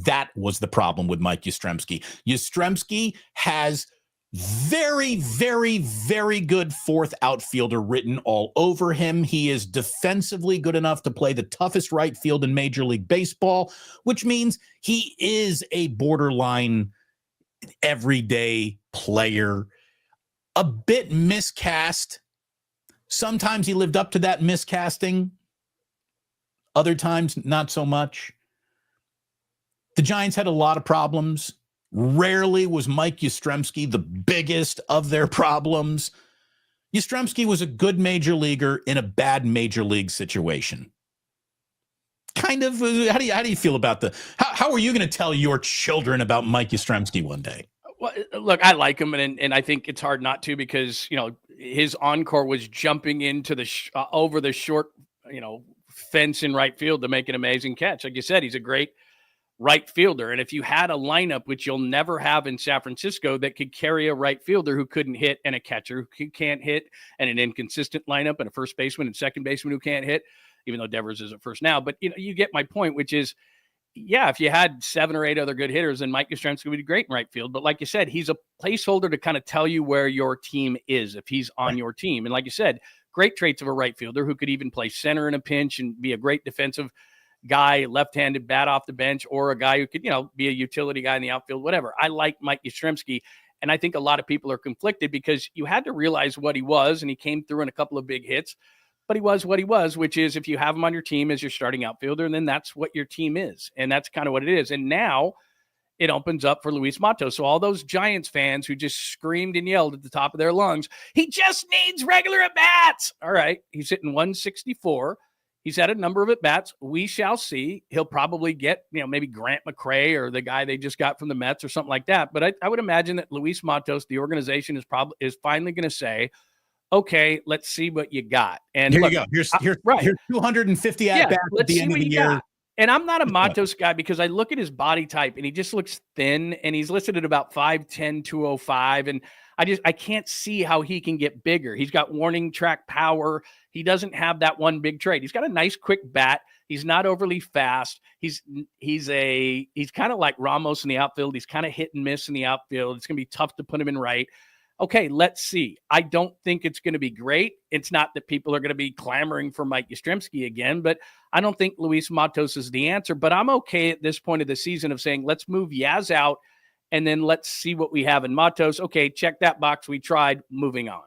That was the problem with Mike Yastrzemski. Yastrzemski has very, very, very good fourth outfielder written all over him. He is defensively good enough to play the toughest right field in Major League Baseball, which means he is a borderline everyday player. A bit miscast. Sometimes he lived up to that miscasting. Other times, not so much. The Giants had a lot of problems. Rarely was Mike Yastrzemski the biggest of their problems. Yastrzemski was a good major leaguer in a bad major league situation. Kind of, how do you feel about how are you going to tell your children about Mike Yastrzemski one day? Well, look, I like him, and I think it's hard not to because, his encore was jumping into the over the short, fence in right field to make an amazing catch. Like you said, he's a great right fielder. And if you had a lineup, which you'll never have in San Francisco, that could carry a right fielder who couldn't hit and a catcher who can't hit and an inconsistent lineup and a first baseman and second baseman who can't hit, even though Devers is at first now. But, you get my point, which is, yeah, if you had 7 or 8 other good hitters, then Mike Yastrzemski would be great in right field. But like you said, he's a placeholder to kind of tell you where your team is if he's on your team. And like you said, great traits of a right fielder who could even play center in a pinch and be a great defensive guy, left-handed bat off the bench, or a guy who could, be a utility guy in the outfield, whatever. I like Mike Yastrzemski, and I think a lot of people are conflicted because you had to realize what he was, and he came through in a couple of big hits, but he was what he was, which is if you have him on your team as your starting outfielder, and then that's what your team is, and that's kind of what it is. And now it opens up for Luis Matos. So all those Giants fans who just screamed and yelled at the top of their lungs, he just needs regular at-bats. All right, he's hitting 164. He's had a number of at-bats. We shall see. He'll probably get, maybe Grant McCray or the guy they just got from the Mets or something like that. But I would imagine that Luis Matos, the organization, is finally going to say, okay, let's see what you got. And here look, you go. Here's 250 at-bats at the end of the year. Got. And I'm not a Matos guy because I look at his body type and he just looks thin, and he's listed at about 5'10", 205. And I can't see how he can get bigger. He's got warning track power. He doesn't have that one big trait. He's got a nice quick bat. He's not overly fast. He's kind of like Ramos in the outfield. He's kind of hit and miss in the outfield. It's going to be tough to put him in right. Okay, let's see. I don't think it's going to be great. It's not that people are going to be clamoring for Mike Yastrzemski again, but I don't think Luis Matos is the answer. But I'm okay at this point of the season of saying, let's move Yaz out, and then let's see what we have in Matos. Okay, check that box. We tried. Moving on.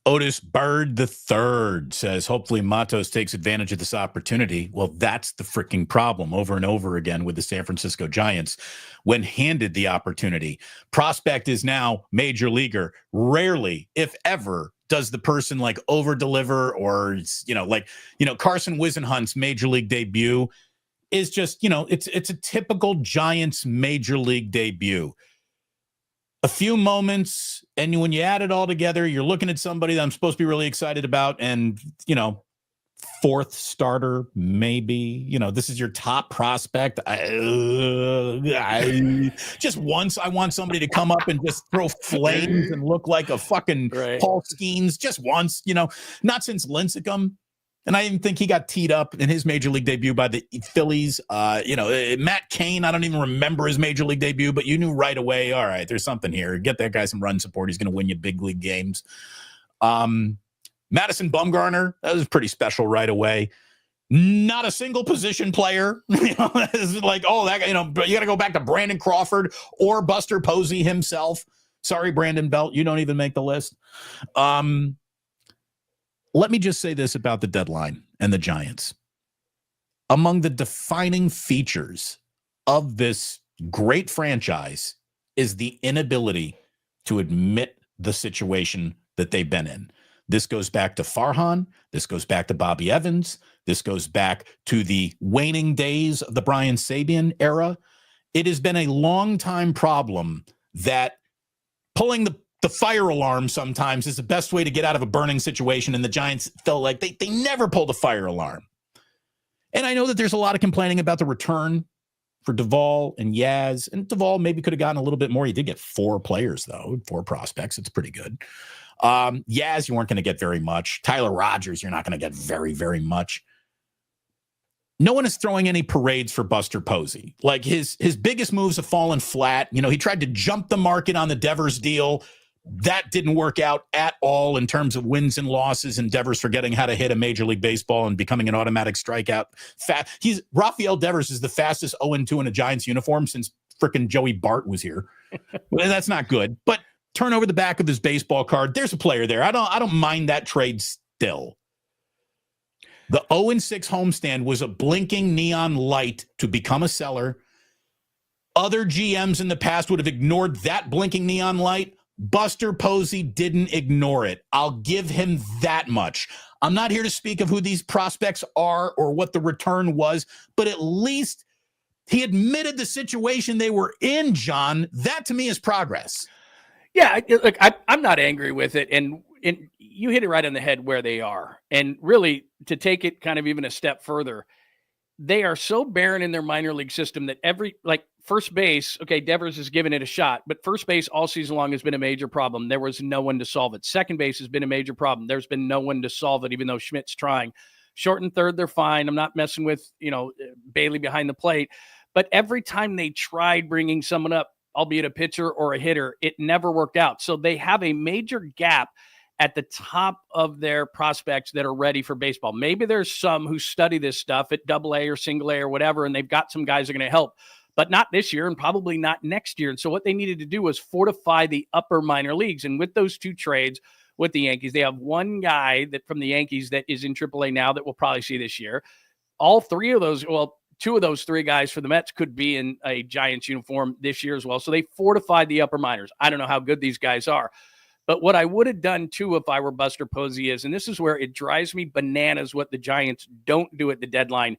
Otis Bird III says, hopefully Matos takes advantage of this opportunity. Well, that's the freaking problem over and over again with the San Francisco Giants when handed the opportunity. Prospect is now major leaguer. Rarely, if ever, does the person like over deliver or, Carson Wisenhunt's major league debut is just, it's a typical Giants major league debut. A few moments, and when you add it all together, you're looking at somebody that I'm supposed to be really excited about, and, fourth starter, maybe. This is your top prospect. Just once, I want somebody to come up and just throw flames and look like a fucking Paul Skeens. Just once, not since Lincecum. And I even think he got teed up in his major league debut by the Phillies. Matt Cain, I don't even remember his major league debut, but you knew right away, all right, there's something here. Get that guy some run support. He's going to win you big league games. Madison Bumgarner, that was pretty special right away. Not a single position player. It's like, that guy, you got to go back to Brandon Crawford or Buster Posey himself. Sorry, Brandon Belt, you don't even make the list. Let me just say this about the deadline and the Giants. among the defining features of this great franchise is the inability to admit the situation that they've been in. This goes back to Farhan. This goes back to Bobby Evans. This goes back to the waning days of the Brian Sabian era. It has been a long time problem that pulling the fire alarm sometimes is the best way to get out of a burning situation, and the Giants felt like they never pulled a fire alarm. And I know that there's a lot of complaining about the return for Duvall and Yaz, and Duvall maybe could have gotten a little bit more. He did get 4 players, though, 4 prospects. It's pretty good. Yaz, you weren't going to get very much. Tyler Rogers, you're not going to get very, very much. No one is throwing any parades for Buster Posey. Like his biggest moves have fallen flat. You know, he tried to jump the market on the Devers deal. That didn't work out at all in terms of wins and losses, and Devers forgetting how to hit a Major League Baseball and becoming an automatic strikeout. Rafael Devers is the fastest 0-2 in a Giants uniform since frickin' Joey Bart was here. Well, that's not good. But turn over the back of his baseball card. There's a player there. I don't mind that trade still. The 0-6 homestand was a blinking neon light to become a seller. Other GMs in the past would have ignored that blinking neon light. Buster Posey didn't ignore it. I'll give him that much. I'm not here to speak of who these prospects are or what the return was, but at least he admitted the situation they were in, John. That to me is progress. Yeah, look, I'm not angry with it. And you hit it right on the head where they are. And really, to take it kind of even a step further, they are so barren in their minor league system that first base, okay, Devers has given it a shot, but first base all season long has been a major problem. There was no one to solve it. Second base has been a major problem. There's been no one to solve it, even though Schmidt's trying. Short and third, they're fine. I'm not messing with, Bailey behind the plate. But every time they tried bringing someone up, albeit a pitcher or a hitter, it never worked out. So they have a major gap at the top of their prospects that are ready for baseball. Maybe there's some who study this stuff at AA or single A or whatever, and they've got some guys that are going to help, but not this year and probably not next year. And so what they needed to do was fortify the upper minor leagues. And with those 2 trades with the Yankees, they have one guy that from the Yankees that is in AAA now that we'll probably see this year. All 3 of those, 2 of those 3 guys for the Mets could be in a Giants uniform this year as well. So they fortified the upper minors. I don't know how good these guys are. But what I would have done, too, if I were Buster Posey is, and this is where it drives me bananas what the Giants don't do at the deadline,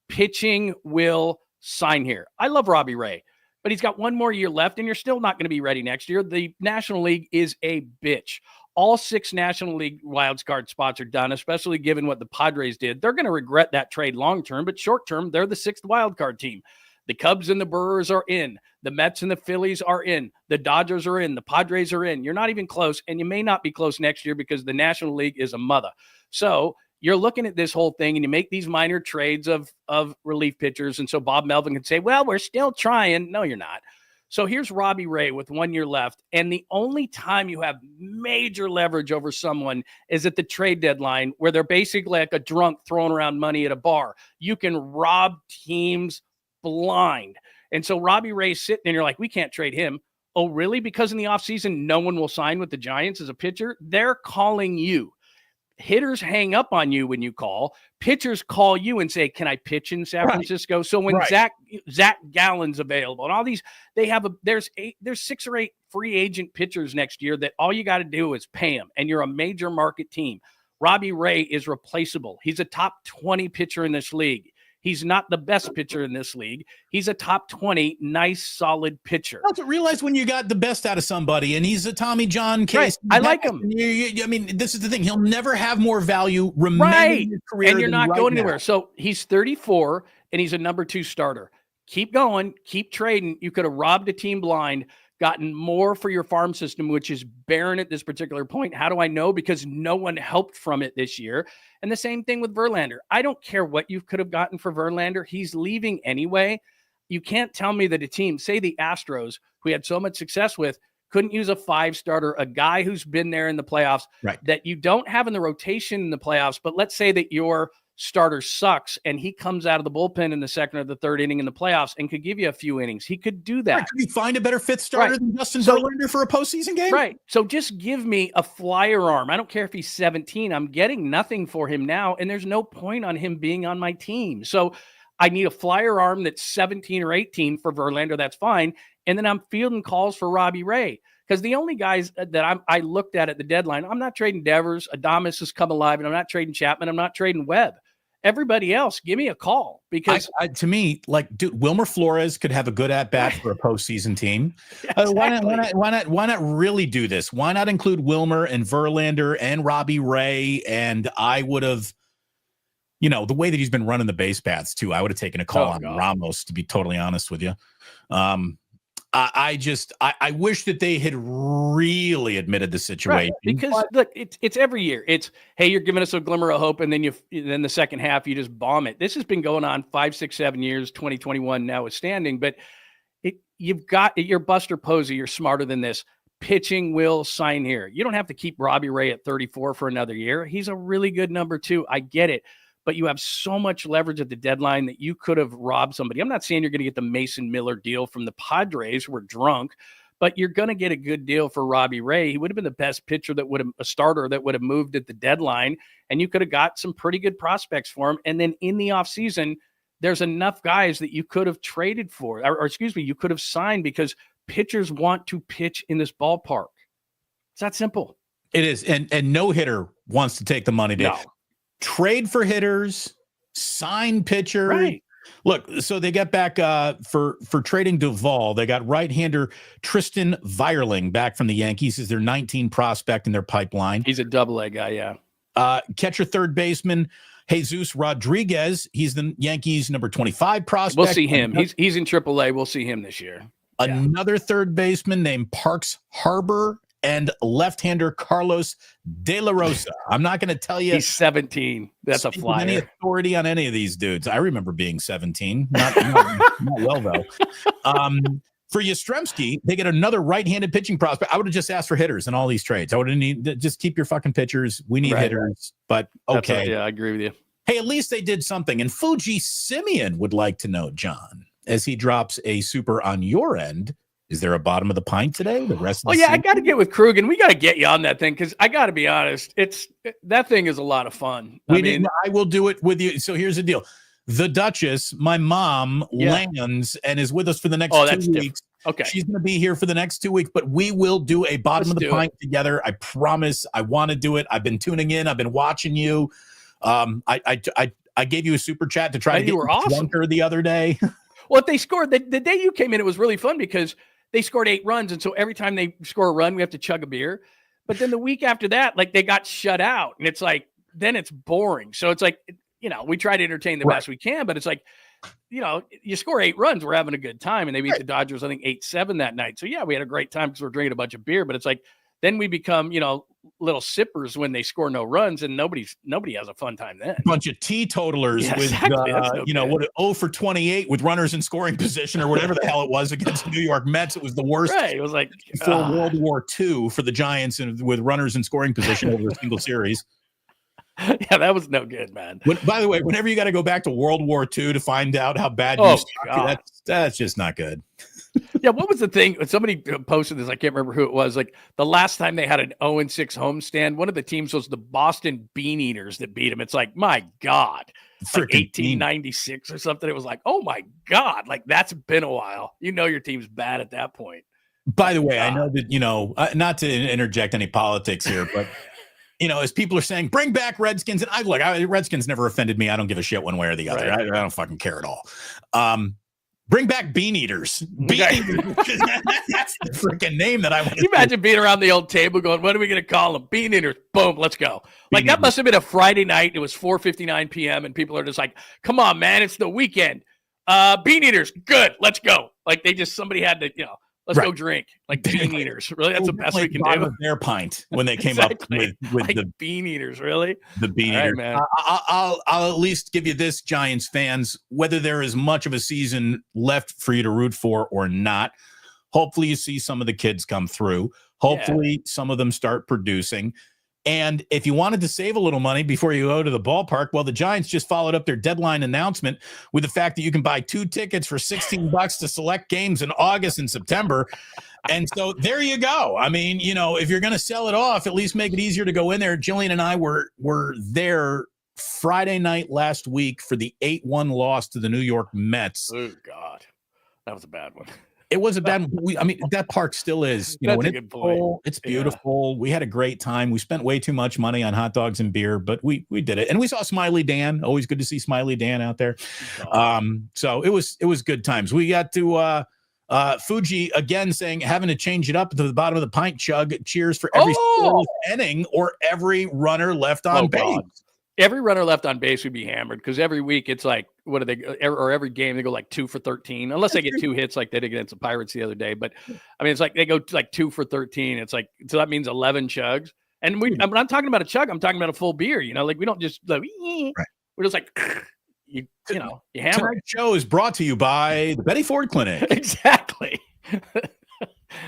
pitching will sign here. I love Robbie Ray, but he's got 1 more year left, and you're still not going to be ready next year. The National League is a bitch. All 6 National League wildcard spots are done, especially given what the Padres did. They're going to regret that trade long-term, but short-term, they're the 6th wildcard team. The Cubs and the Brewers are in. The Mets and the Phillies are in. The Dodgers are in. The Padres are in. You're not even close, and you may not be close next year because the National League is a mother. So you're looking at this whole thing, and you make these minor trades of relief pitchers, and so Bob Melvin can say, well, we're still trying. No, you're not. So here's Robbie Ray with 1 year left, and the only time you have major leverage over someone is at the trade deadline where they're basically like a drunk throwing around money at a bar. You can rob teams blind. And so Robbie Ray's sitting and you're like, we can't trade him. Oh, really? Because in the offseason, no one will sign with the Giants as a pitcher? They're calling you. Hitters hang up on you when you call. Pitchers call you and say, can I pitch in San Francisco? So when Zach Gallen's available and all these, there's 6 or 8 free agent pitchers next year that all you got to do is pay them. And you're a major market team. Robbie Ray is replaceable. He's a top 20 pitcher in this league. He's not the best pitcher in this league. He's a top 20, nice, solid pitcher. You have to realize when you got the best out of somebody, and he's a Tommy John case. Right. I like him. I mean, this is the thing. He'll never have more value remaining in his career. And you're not going anywhere. So he's 34, and he's a number 2 starter. Keep going. Keep trading. You could have robbed a team blind, gotten more for your farm system, which is barren at this particular point. How do I know? Because no one helped from it this year. And the same thing with Verlander. I don't care what you could have gotten for Verlander. He's leaving anyway. You can't tell me that a team, say the Astros, who we had so much success with, couldn't use a 5-starter, a guy who's been there in the playoffs, that you don't have in the rotation in the playoffs. But let's say that your starter sucks and he comes out of the bullpen in the 2nd or the 3rd inning in the playoffs and could give you a few innings. He could do that. Right. Could you find a better 5th starter than Justin Verlander for a postseason game? Right. So just give me a flyer arm. I don't care if he's 17. I'm getting nothing for him now, and there's no point on him being on my team. So I need a flyer arm that's 17 or 18 for Verlander. That's fine. And then I'm fielding calls for Robbie Ray. Because the only guys that I looked at the deadline, I'm not trading Devers. Adames has come alive, and I'm not trading Chapman. I'm not trading Webb. Everybody else, give me a call. Because to me, like, dude, Wilmer Flores could have a good at bat for a postseason team. Exactly. Why not really do this? Why not include Wilmer and Verlander and Robbie Ray? And I would have, the way that he's been running the base paths too, I would have taken a call on Ramos, to be totally honest with you. I wish that they had really admitted the situation. Right, because look, it's every year. It's, hey, you're giving us a glimmer of hope, and then the second half you just bomb it. This has been going on 5, 6, 7 years. 2021 now is standing, but you're Buster Posey. You're smarter than this. Pitching will sign here. You don't have to keep Robbie Ray at 34 for another year. He's a really good number 2. I get it. But you have so much leverage at the deadline that you could have robbed somebody. I'm not saying you're going to get the Mason Miller deal from the Padres who were drunk, but you're going to get a good deal for Robbie Ray. He would have been the best pitcher a starter that would have moved at the deadline, and you could have got some pretty good prospects for him. And then in the offseason, there's enough guys that you could have traded for, you could have signed, because pitchers want to pitch in this ballpark. It's that simple. It is. And no hitter wants to take the money. No. Trade for hitters, sign pitchers. Right. Look, so they get back for trading Duvall. They got right-hander Tristan Vierling back from the Yankees as their 19 prospect in their pipeline. He's a double-A guy, yeah. Catcher third baseman Jesus Rodriguez. He's the Yankees' number 25 prospect. We'll see him. He's in AAA. We'll see him this year. Another third baseman named Parks Harbor, and left-hander Carlos De La Rosa. I'm not going to tell you. He's 17. That's a flyer. Any authority on any of these dudes. I remember being 17. Not well, though. For Yastrzemski, they get another right-handed pitching prospect. I would have just asked for hitters in all these trades. I would have need just keep your fucking pitchers. We need hitters. But okay. I agree with you. Hey, at least they did something. And Fuji Simeon would like to know, John, as he drops a super on your end, is there a bottom of the pint today? The rest of the season? I got to get with Krugen. We got to get you on that thing, because I got to be honest, that thing is a lot of fun. I will do it with you. So here's the deal. The Duchess, my mom, lands and is with us for the next 2 weeks. Okay. She's going to be here for the next 2 weeks, but we will do a bottom of the pint together. I promise. I want to do it. I've been tuning in. I've been watching you. I gave you a super chat to try to get you drunker the other day. Well, if they scored the day you came in, it was really fun because they scored 8 runs. And so every time they score a run, we have to chug a beer. But then the week after that, like, they got shut out, and it's like, then it's boring. So it's like, we try to entertain the best we can, but it's like, you score 8 runs, we're having a good time. And they beat the Dodgers, I think 8-7 that night. So yeah, we had a great time because we're drinking a bunch of beer, but it's like, then we become, little sippers when they score no runs, and nobody has a fun time then. Bunch of teetotalers with, 0 for 28 with runners in scoring position or whatever the hell it was against the New York Mets. It was the worst. Right. It was like for World War II for the Giants and with runners in scoring position over a single series. Yeah, that was no good, man. By the way, whenever you got to go back to World War II to find out how bad you suck, that's just not good. Yeah, what was the thing? Somebody posted this. I can't remember who it was. Like, the last time they had an 0-6 homestand, one of the teams was the Boston Bean Eaters that beat them. It's like, my God, like 1896 or something. It was like, oh my God, like, that's been a while. Your team's bad at that point. By the way, I know that, not to interject any politics here, but as people are saying, bring back Redskins. And Redskins never offended me. I don't give a shit one way or the other. Right. I don't fucking care at all. Bring back Bean Eaters. Bean Eaters. That's the freaking name that I want to imagine being around the old table going, what are we going to call them? Bean Eaters. Boom, let's go. That must have been a Friday night. It was 4:59 p.m. and people are just like, come on, man, it's the weekend. Bean Eaters, good, let's go. Like, somebody had to, let's go drink. Like, Bean Eaters. Really? That's the best we can do. Their pint when they came up with like the Bean Eaters, really? The Bean Eaters. Right, man. I'll at least give you this, Giants fans, whether there is much of a season left for you to root for or not, hopefully you see some of the kids come through. Hopefully some of them start producing. And if you wanted to save a little money before you go to the ballpark, well, the Giants just followed up their deadline announcement with the fact that you can buy 2 tickets for $16 to select games in August and September. And so there you go. I mean, if you're going to sell it off, at least make it easier to go in there. Jillian and I were there Friday night last week for the 8-1 loss to the New York Mets. Oh, God. That was a bad one. It was a bad one. I mean, that park still is. That's when a it's good point. full, it's beautiful. Yeah. We had a great time. We spent way too much money on hot dogs and beer, but we did it. And we saw Smiley Dan. Always good to see Smiley Dan out there. So it was good times. We got to Fuji again saying having to change it up to the bottom of the pint chug. Cheers for every inning or every runner left on base. God. Every runner left on base would be hammered because every week it's like, what are they, or every game they go like 2 for 13, unless they get 2 hits like they did against the Pirates the other day. But I mean, it's like they go like 2 for 13. It's like, so that means 11 chugs. And when I'm talking about a chug, I'm talking about a full beer, like we don't just like, right. We're just like, you hammer. Tonight's show is brought to you by the Betty Ford Clinic. Exactly.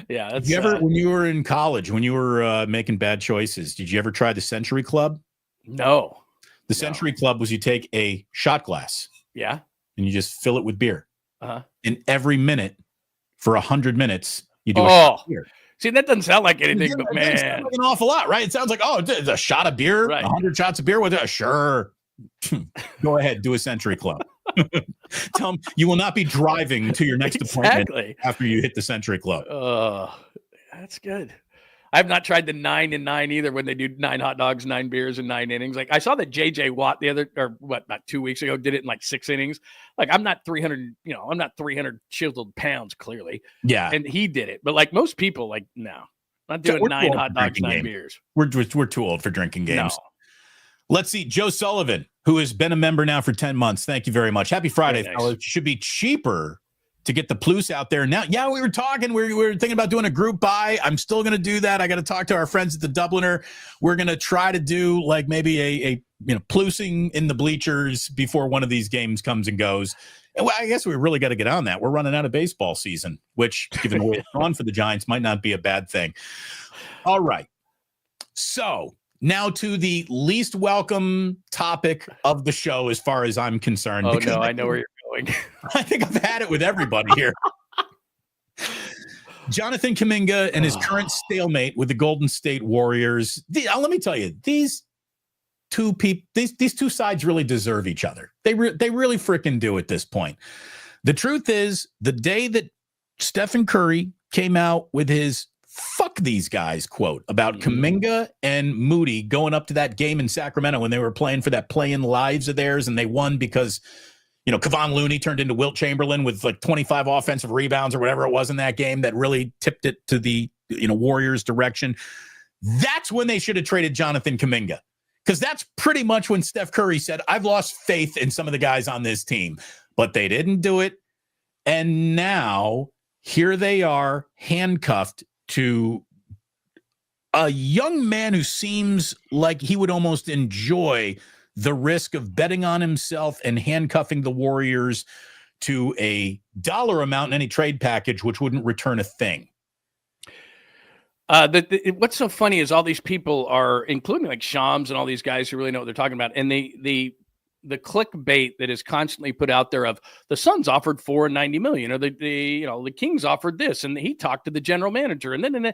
Yeah. That's, when you were in college, when you were making bad choices, did you ever try the Century Club? No. The Century Club was you take a shot glass. Yeah. And you just fill it with beer. Uh-huh. And every minute for 100 minutes, you do a shot of beer. See, that doesn't sound like anything, but man. It sounds like an awful lot, right? It sounds like, it's a shot of beer, right. 100 shots of beer with it. Sure. Go ahead, do a Century Club. Tell them you will not be driving to your next appointment after you hit the Century Club. That's good. I've not tried the 9 and 9 either when they do 9 hot dogs, 9 beers, and 9 innings. Like I saw that JJ Watt about 2 weeks ago did it in like 6 innings. Like I'm not 300, I'm not 300 chiseled pounds clearly. Yeah. And he did it. But like most people, like, no, not doing 9 hot dogs, 9 beers. We're too old for drinking games. No. Let's see. Joe Sullivan, who has been a member now for 10 months. Thank you very much. Happy Friday, fellas. Should be cheaper to get the Plus out there now. Yeah, we were talking. We were thinking about doing a group buy. I'm still going to do that. I got to talk to our friends at the Dubliner. We're going to try to do like maybe a plusing in the bleachers before one of these games comes and goes. And well, I guess we really got to get on that. We're running out of baseball season, which, given the way it's gone for the Giants, might not be a bad thing. All right. So now to the least welcome topic of the show, as far as I'm concerned. Oh, no, I know where you're going. I think I've had it with everybody here. Jonathan Kuminga and his current stalemate with the Golden State Warriors. Let me tell you, these two sides really deserve each other. They really freaking do at this point. The truth is, the day that Stephen Curry came out with his "fuck these guys" quote about Kuminga and Moody going up to that game in Sacramento when they were playing for that play-in lives of theirs, and they won because Kevon Looney turned into Wilt Chamberlain with like 25 offensive rebounds or whatever it was in that game that really tipped it to the Warriors' direction. That's when they should have traded Jonathan Kuminga, because that's pretty much when Steph Curry said, "I've lost faith in some of the guys on this team," but they didn't do it. And now here they are, handcuffed to a young man who seems like he would almost enjoy the risk of betting on himself and handcuffing the Warriors to a dollar amount in any trade package, which wouldn't return a thing. What's so funny is all these people are, including like Shams and all these guys who really know what they're talking about. And the clickbait that is constantly put out there of the Suns offered $490 million, or the Kings offered this, and he talked to the general manager, and then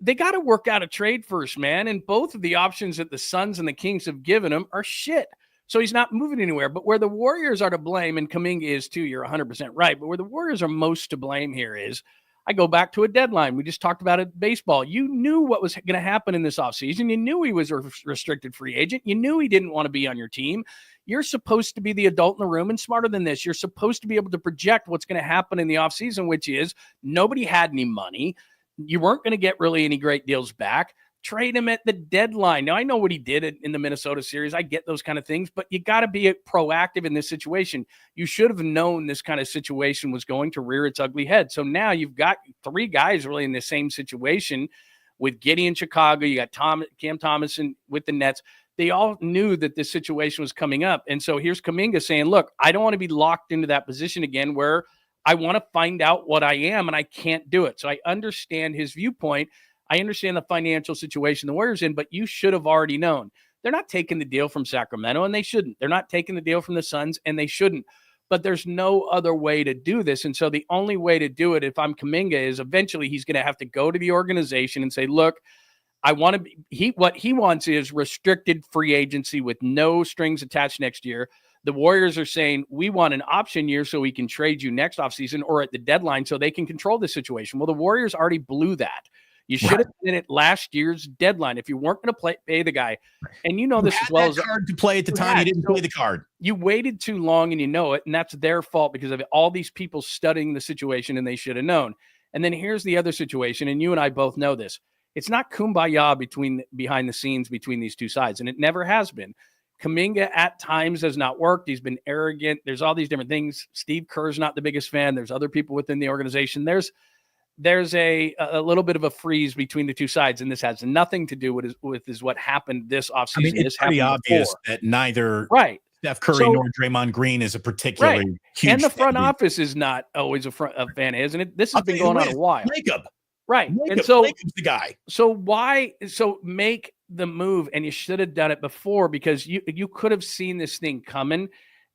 they got to work out a trade first, man. And both of the options that the Suns and the Kings have given him are shit. So he's not moving anywhere. But where the Warriors are to blame, and Kuminga is too, you're 100% right. But where the Warriors are most to blame here is, I go back to a deadline. We just talked about it, baseball. You knew what was going to happen in this offseason. You knew he was a restricted free agent. You knew he didn't want to be on your team. You're supposed to be the adult in the room, and smarter than this, you're supposed to be able to project what's going to happen in the offseason, which is nobody had any money. You weren't going to get really any great deals back. Trade him at the deadline. Now, I know what he did in the Minnesota series. I get those kind of things, but you got to be proactive in this situation. You should have known this kind of situation was going to rear its ugly head. So now you've got 3 guys really in the same situation with Giddey in Chicago. You got Cam Thomas with the Nets. They all knew that this situation was coming up. And so here's Kuminga saying, look, I don't want to be locked into that position again where I want to find out what I am and I can't do it. So I understand his viewpoint. I understand the financial situation the Warriors in, but you should have already known. They're not taking the deal from Sacramento, and they shouldn't. They're not taking the deal from the Suns, and they shouldn't. But there's no other way to do this. And so the only way to do it, if I'm Kuminga, is eventually he's going to have to go to the organization and say, look, what he wants is restricted free agency with no strings attached next year. The Warriors are saying we want an option year so we can trade you next offseason or at the deadline so they can control the situation. Well, the Warriors already blew that. You should have been at last year's deadline if you weren't going to pay the guy. And you know this as well as card to play at the time. You didn't play the card. You waited too long and you know it, and that's their fault because of all these people studying the situation and they should have known. And then here's the other situation, and you and I both know this. It's not kumbaya behind the scenes between these two sides, and it never has been. Kuminga at times has not worked. He's been arrogant. There's all these different things. Steve Kerr's not the biggest fan. There's other people within the organization. There's a little bit of a freeze between the two sides, and this has nothing to do with what happened this offseason. I mean, it's pretty obvious that neither Steph Curry nor Draymond Green is a particularly huge and the front office is not always a fan, isn't it? This has been going on a while. And so Jacob's the guy. So make the move, and you should have done it before because you could have seen this thing coming.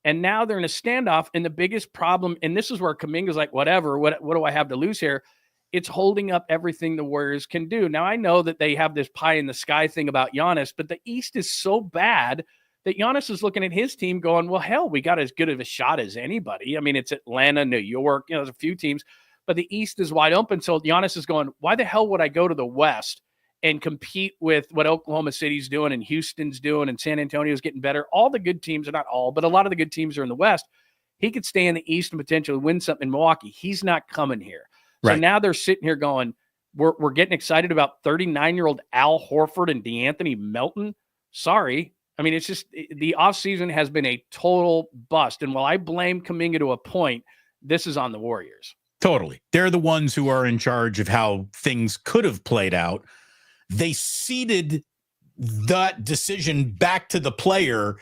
And now they're in a standoff. And the biggest problem, and this is where Kuminga's like, whatever, what do I have to lose here? It's holding up everything the Warriors can do. Now, I know that they have this pie in the sky thing about Giannis, but the East is so bad that Giannis is looking at his team going, well, hell, we got as good of a shot as anybody. I mean, it's Atlanta, New York, there's a few teams, but the East is wide open. So Giannis is going, why the hell would I go to the West and compete with what Oklahoma City's doing and Houston's doing and San Antonio's getting better? All the good teams are not all, but a lot of the good teams are in the West. He could stay in the East and potentially win something in Milwaukee. He's not coming here. So now they're sitting here going, we're getting excited about 39-year-old Al Horford and DeAnthony Melton. Sorry. I mean, it's just the offseason has been a total bust. And while I blame Kuminga to a point, this is on the Warriors. Totally. They're the ones who are in charge of how things could have played out. They ceded that decision back to the player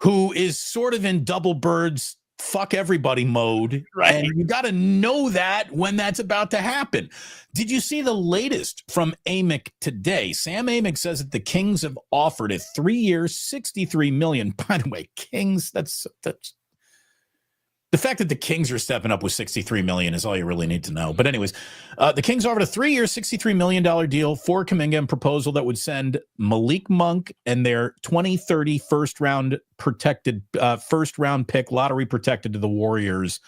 who is sort of in double birds, fuck everybody mode. And you got to know that when that's about to happen. Did you see the latest from Amick today? Sam Amick says that the Kings have offered a 3-year, $63 million. By the way, Kings, that's the fact that the Kings are stepping up with $63 million is all you really need to know. But anyways, the Kings offered a 3-year, $63 million deal for Kuminga and proposal that would send Malik Monk and their 2030 first-round pick, lottery protected, to the Warriors.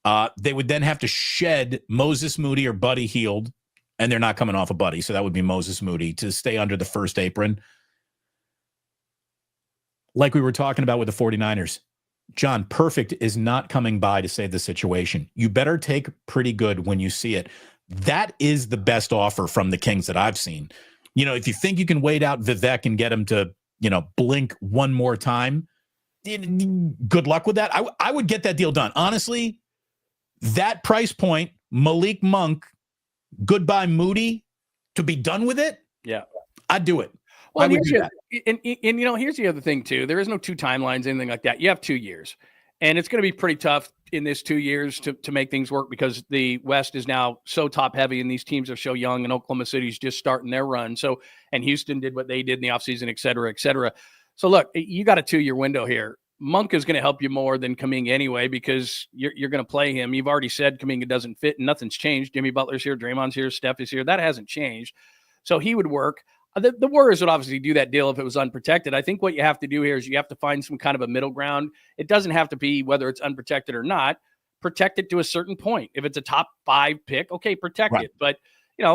They would then have to shed Moses Moody or Buddy Hield, and they're not coming off of Buddy, so that would be Moses Moody, to stay under the first apron. Like we were talking about with the 49ers. John, perfect is not coming by to save the situation. You better take pretty good when you see it. That is the best offer from the Kings that I've seen. If you think you can wait out Vivek and get him to, blink one more time, good luck with that. I would get that deal done. Honestly, that price point, Malik Monk, goodbye Moody, to be done with it, I'd do it. Well, here's the other thing too. There is no 2 timelines, anything like that. You have 2 years, and it's going to be pretty tough in this 2 years to make things work because the West is now so top heavy, and these teams are so young, and Oklahoma City's just starting their run. So, and Houston did what they did in the offseason, et cetera, et cetera. So look, you got a 2-year window here. Monk is going to help you more than Kuminga anyway because you're going to play him. You've already said Kuminga doesn't fit, and nothing's changed. Jimmy Butler's here, Draymond's here, Steph is here. That hasn't changed. So he would work. The Warriors would obviously do that deal if it was unprotected. I think what you have to do here is you have to find some kind of a middle ground. It doesn't have to be whether it's unprotected or not. Protect it to a certain point. If it's a top 5 pick, okay, protect it. But,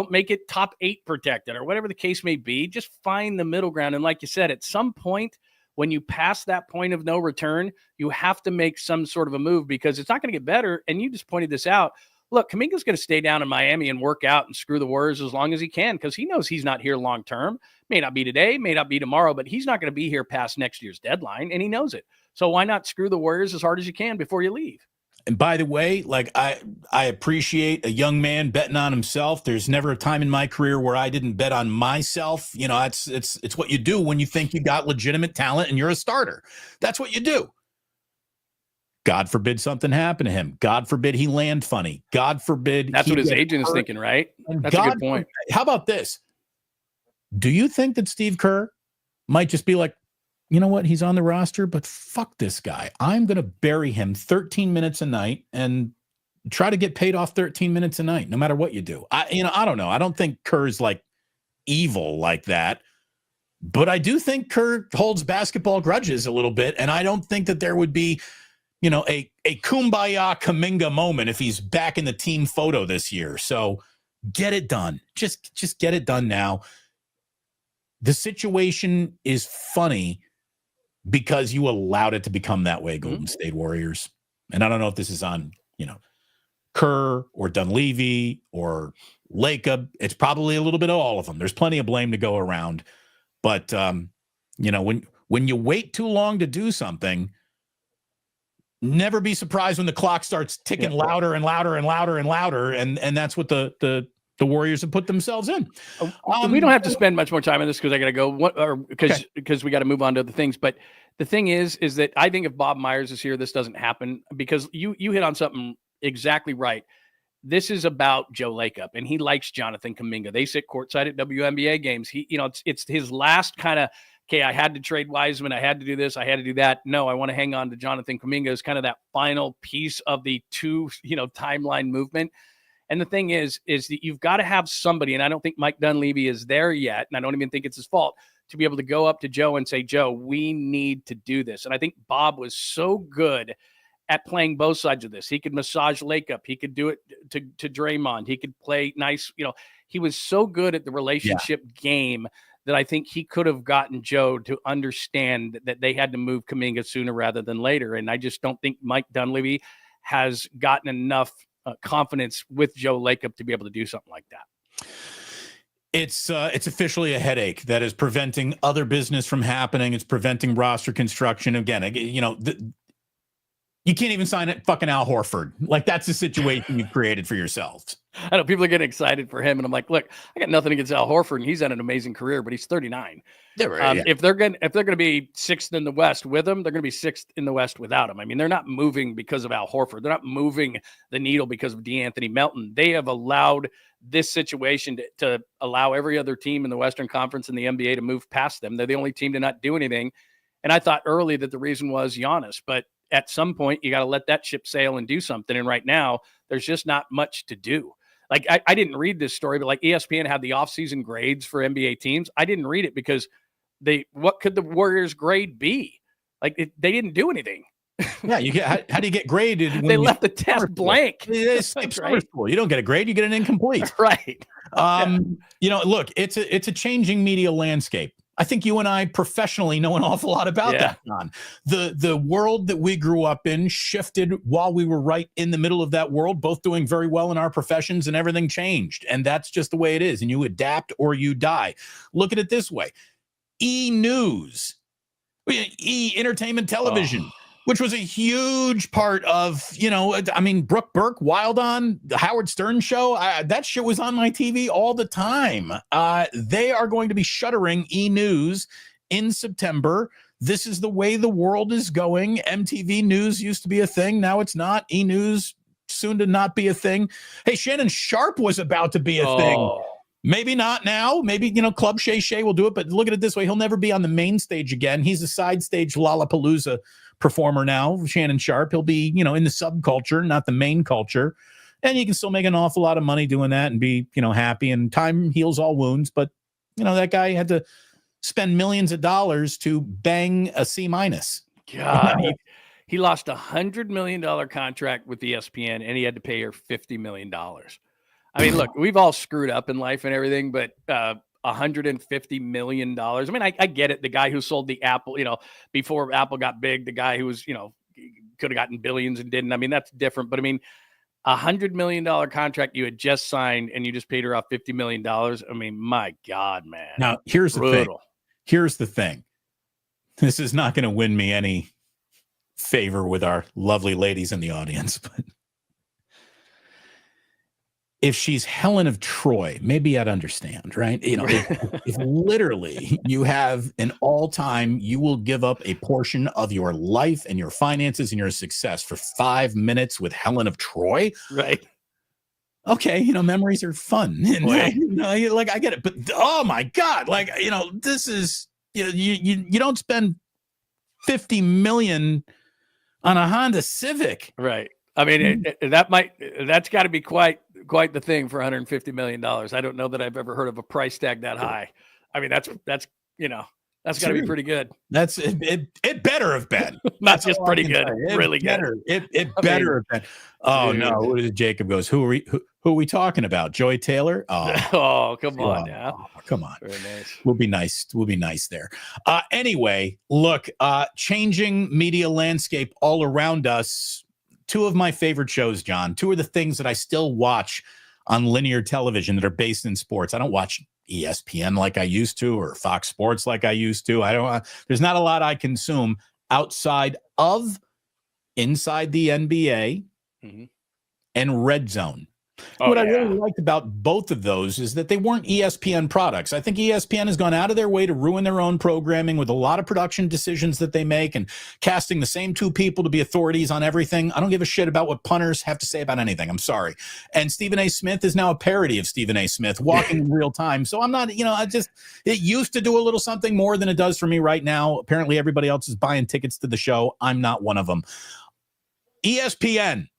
make it top 8 protected or whatever the case may be. Just find the middle ground. And like you said, at some point, when you pass that point of no return, you have to make some sort of a move because it's not going to get better. And you just pointed this out. Look, Kuminga's going to stay down in Miami and work out and screw the Warriors as long as he can because he knows he's not here long term. May not be today, may not be tomorrow, but he's not going to be here past next year's deadline, and he knows it. So why not screw the Warriors as hard as you can before you leave? And by the way, I appreciate a young man betting on himself. There's never a time in my career where I didn't bet on myself. It's what you do when you think you got legitimate talent and you're a starter. That's what you do. God forbid something happen to him. God forbid he land funny. God forbid. That's what his agent is thinking, right? That's a good point. How about this? Do you think that Steve Kerr might just be like, you know what? He's on the roster, but fuck this guy. I'm going to bury him 13 minutes a night and try to get paid off 13 minutes a night, no matter what you do. I don't know. I don't think Kerr's like evil like that. But I do think Kerr holds basketball grudges a little bit, and I don't think that there would be, a kumbaya Kuminga moment if he's back in the team photo this year. So get it done. Just get it done now. The situation is funny because you allowed it to become that way, Golden State Warriors. And I don't know if this is on, Kerr or Dunleavy or Lacob. It's probably a little bit of all of them. There's plenty of blame to go around. But, when you wait too long to do something, never be surprised when the clock starts ticking louder and louder and louder and louder. And that's what the Warriors have put themselves in. We don't have to spend much more time on this because I got to go because we got to move on to other things. But the thing is that I think if Bob Myers is here, this doesn't happen because you hit on something exactly right. This is about Joe Lacob, and he likes Jonathan Kuminga. They sit courtside at WNBA games. He, it's his last kind of, okay, I had to trade Wiseman. I had to do this. I had to do that. No, I want to hang on to Jonathan Kuminga as kind of that final piece of the two, timeline movement. And the thing is that you've got to have somebody, and I don't think Mike Dunleavy is there yet, and I don't even think it's his fault, to be able to go up to Joe and say, Joe, we need to do this. And I think Bob was so good at playing both sides of this. He could massage Lacob. He could do it to Draymond. He could play nice. He was so good at the relationship game that I think he could have gotten Joe to understand that they had to move Kuminga sooner rather than later. And I just don't think Mike Dunleavy has gotten enough confidence with Joe Lacob to be able to do something like that. It's officially a headache that is preventing other business from happening. It's preventing roster construction. Again, you can't even sign it fucking Al Horford. Like, that's the situation you've created for yourselves. I know people are getting excited for him, and I'm like, look, I got nothing against Al Horford, and he's had an amazing career, but he's 39. Yeah, right, yeah. If they're gonna be sixth in the West with him, they're gonna be sixth in the West without him. I mean, they're not moving because of Al Horford. They're not moving the needle because of DeAnthony Melton. They have allowed this situation to allow every other team in the Western Conference and the NBA to move past them. They're the only team to not do anything. And I thought early that the reason was Giannis, but at some point, you got to let that ship sail and do something. And right now, there's just not much to do. Like, I didn't read this story, but like ESPN had the offseason grades for NBA teams. I didn't read it because what could the Warriors' grade be? Like, they didn't do anything. Yeah, how do you get graded? They left the test blank. Skip summer school. You don't get a grade; you get an incomplete. Right. Look, it's a changing media landscape. I think you and I professionally know an awful lot about that, John. The world that we grew up in shifted while we were right in the middle of that world, both doing very well in our professions, and everything changed. And that's just the way it is. And you adapt or you die. Look at it this way. E-News, E-Entertainment Television, which was a huge part of, Brooke Burke, Wild On, the Howard Stern show. That shit was on my TV all the time. They are going to be shuttering E-News in September. This is the way the world is going. MTV News used to be a thing. Now it's not. E-News soon to not be a thing. Hey, Shannon Sharp was about to be a thing. Maybe not now. Maybe, Club Shay Shay will do it. But look at it this way. He'll never be on the main stage again. He's a side stage Lollapalooza performer now, Shannon Sharp. He'll be, in the subculture, not the main culture. And you can still make an awful lot of money doing that and be, happy. And time heals all wounds. But, that guy had to spend millions of dollars to bang a C-. God, he lost $100 million contract with ESPN, and he had to pay her $50 million. I mean, look, we've all screwed up in life and everything, but $150 million. I mean, I get it. The guy who sold the Apple, before Apple got big, the guy who was, could have gotten billions and didn't. I mean, that's different. But I mean, $100 million contract you had just signed and you just paid her off $50 million. I mean, my God, man. Now, here's the thing. This is not going to win me any favor with our lovely ladies in the audience, but if she's Helen of Troy, maybe I'd understand, right? If literally you have an all-time, you will give up a portion of your life and your finances and your success for 5 minutes with Helen of Troy. Right. Okay, memories are fun. And, I get it. But oh my God, this is, you don't spend $50 million on a Honda Civic. Right. I mean, that's got to be quite quite the thing for $150 million. I don't know that I've ever heard of a price tag that high. I mean, that's that's got to be pretty good. That's it better have been. Not just pretty good, really better, good. It better have been. Oh, dude. No. Jacob goes, who are we talking about? Joy Taylor? Oh, come on now. Oh, come on. Very nice. We'll be nice there. Anyway, look, changing media landscape all around us. Two of my favorite shows, John. Two of the things that I still watch on linear television that are based in sports. I don't watch ESPN like I used to, or Fox Sports like I used to. There's not a lot I consume outside of Inside the NBA and Red Zone. What I really liked about both of those is that they weren't ESPN products. I think ESPN has gone out of their way to ruin their own programming with a lot of production decisions that they make and casting the same two people to be authorities on everything. I don't give a shit about what punters have to say about anything. I'm sorry. And Stephen A. Smith is now a parody of Stephen A. Smith walking in real time. So I'm not, it used to do a little something more than it does for me right now. Apparently everybody else is buying tickets to the show. I'm not one of them. ESPN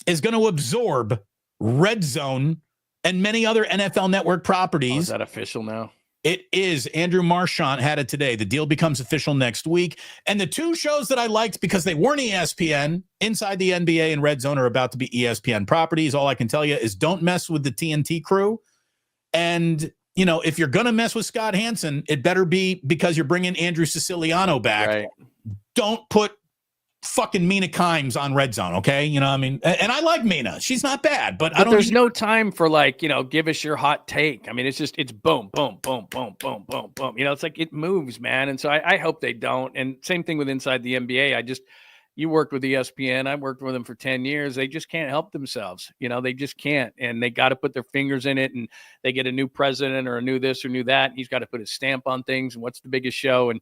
is going to absorb Red Zone and many other NFL Network properties. Is that official now? It is. Andrew Marchant had it today. The deal becomes official next week. And the two shows that I liked because they weren't ESPN, Inside the NBA and Red Zone, are about to be ESPN properties. All I can tell you is don't mess with the TNT crew. And, if you're going to mess with Scott Hansen, it better be because you're bringing Andrew Siciliano back. Right. Don't put fucking Mina Kimes on Red Zone, okay? And I like Mina. She's not bad, but there's no time for give us your hot take. I mean, it's boom, boom, boom, boom, boom, boom, boom. It's like it moves, man. And so I hope they don't. And same thing with Inside the NBA. You worked with ESPN. I worked with them for 10 years. They just can't help themselves. They just can't. And they got to put their fingers in it, and they get a new president or a new this or new that. And he's got to put his stamp on things. And what's the biggest show? And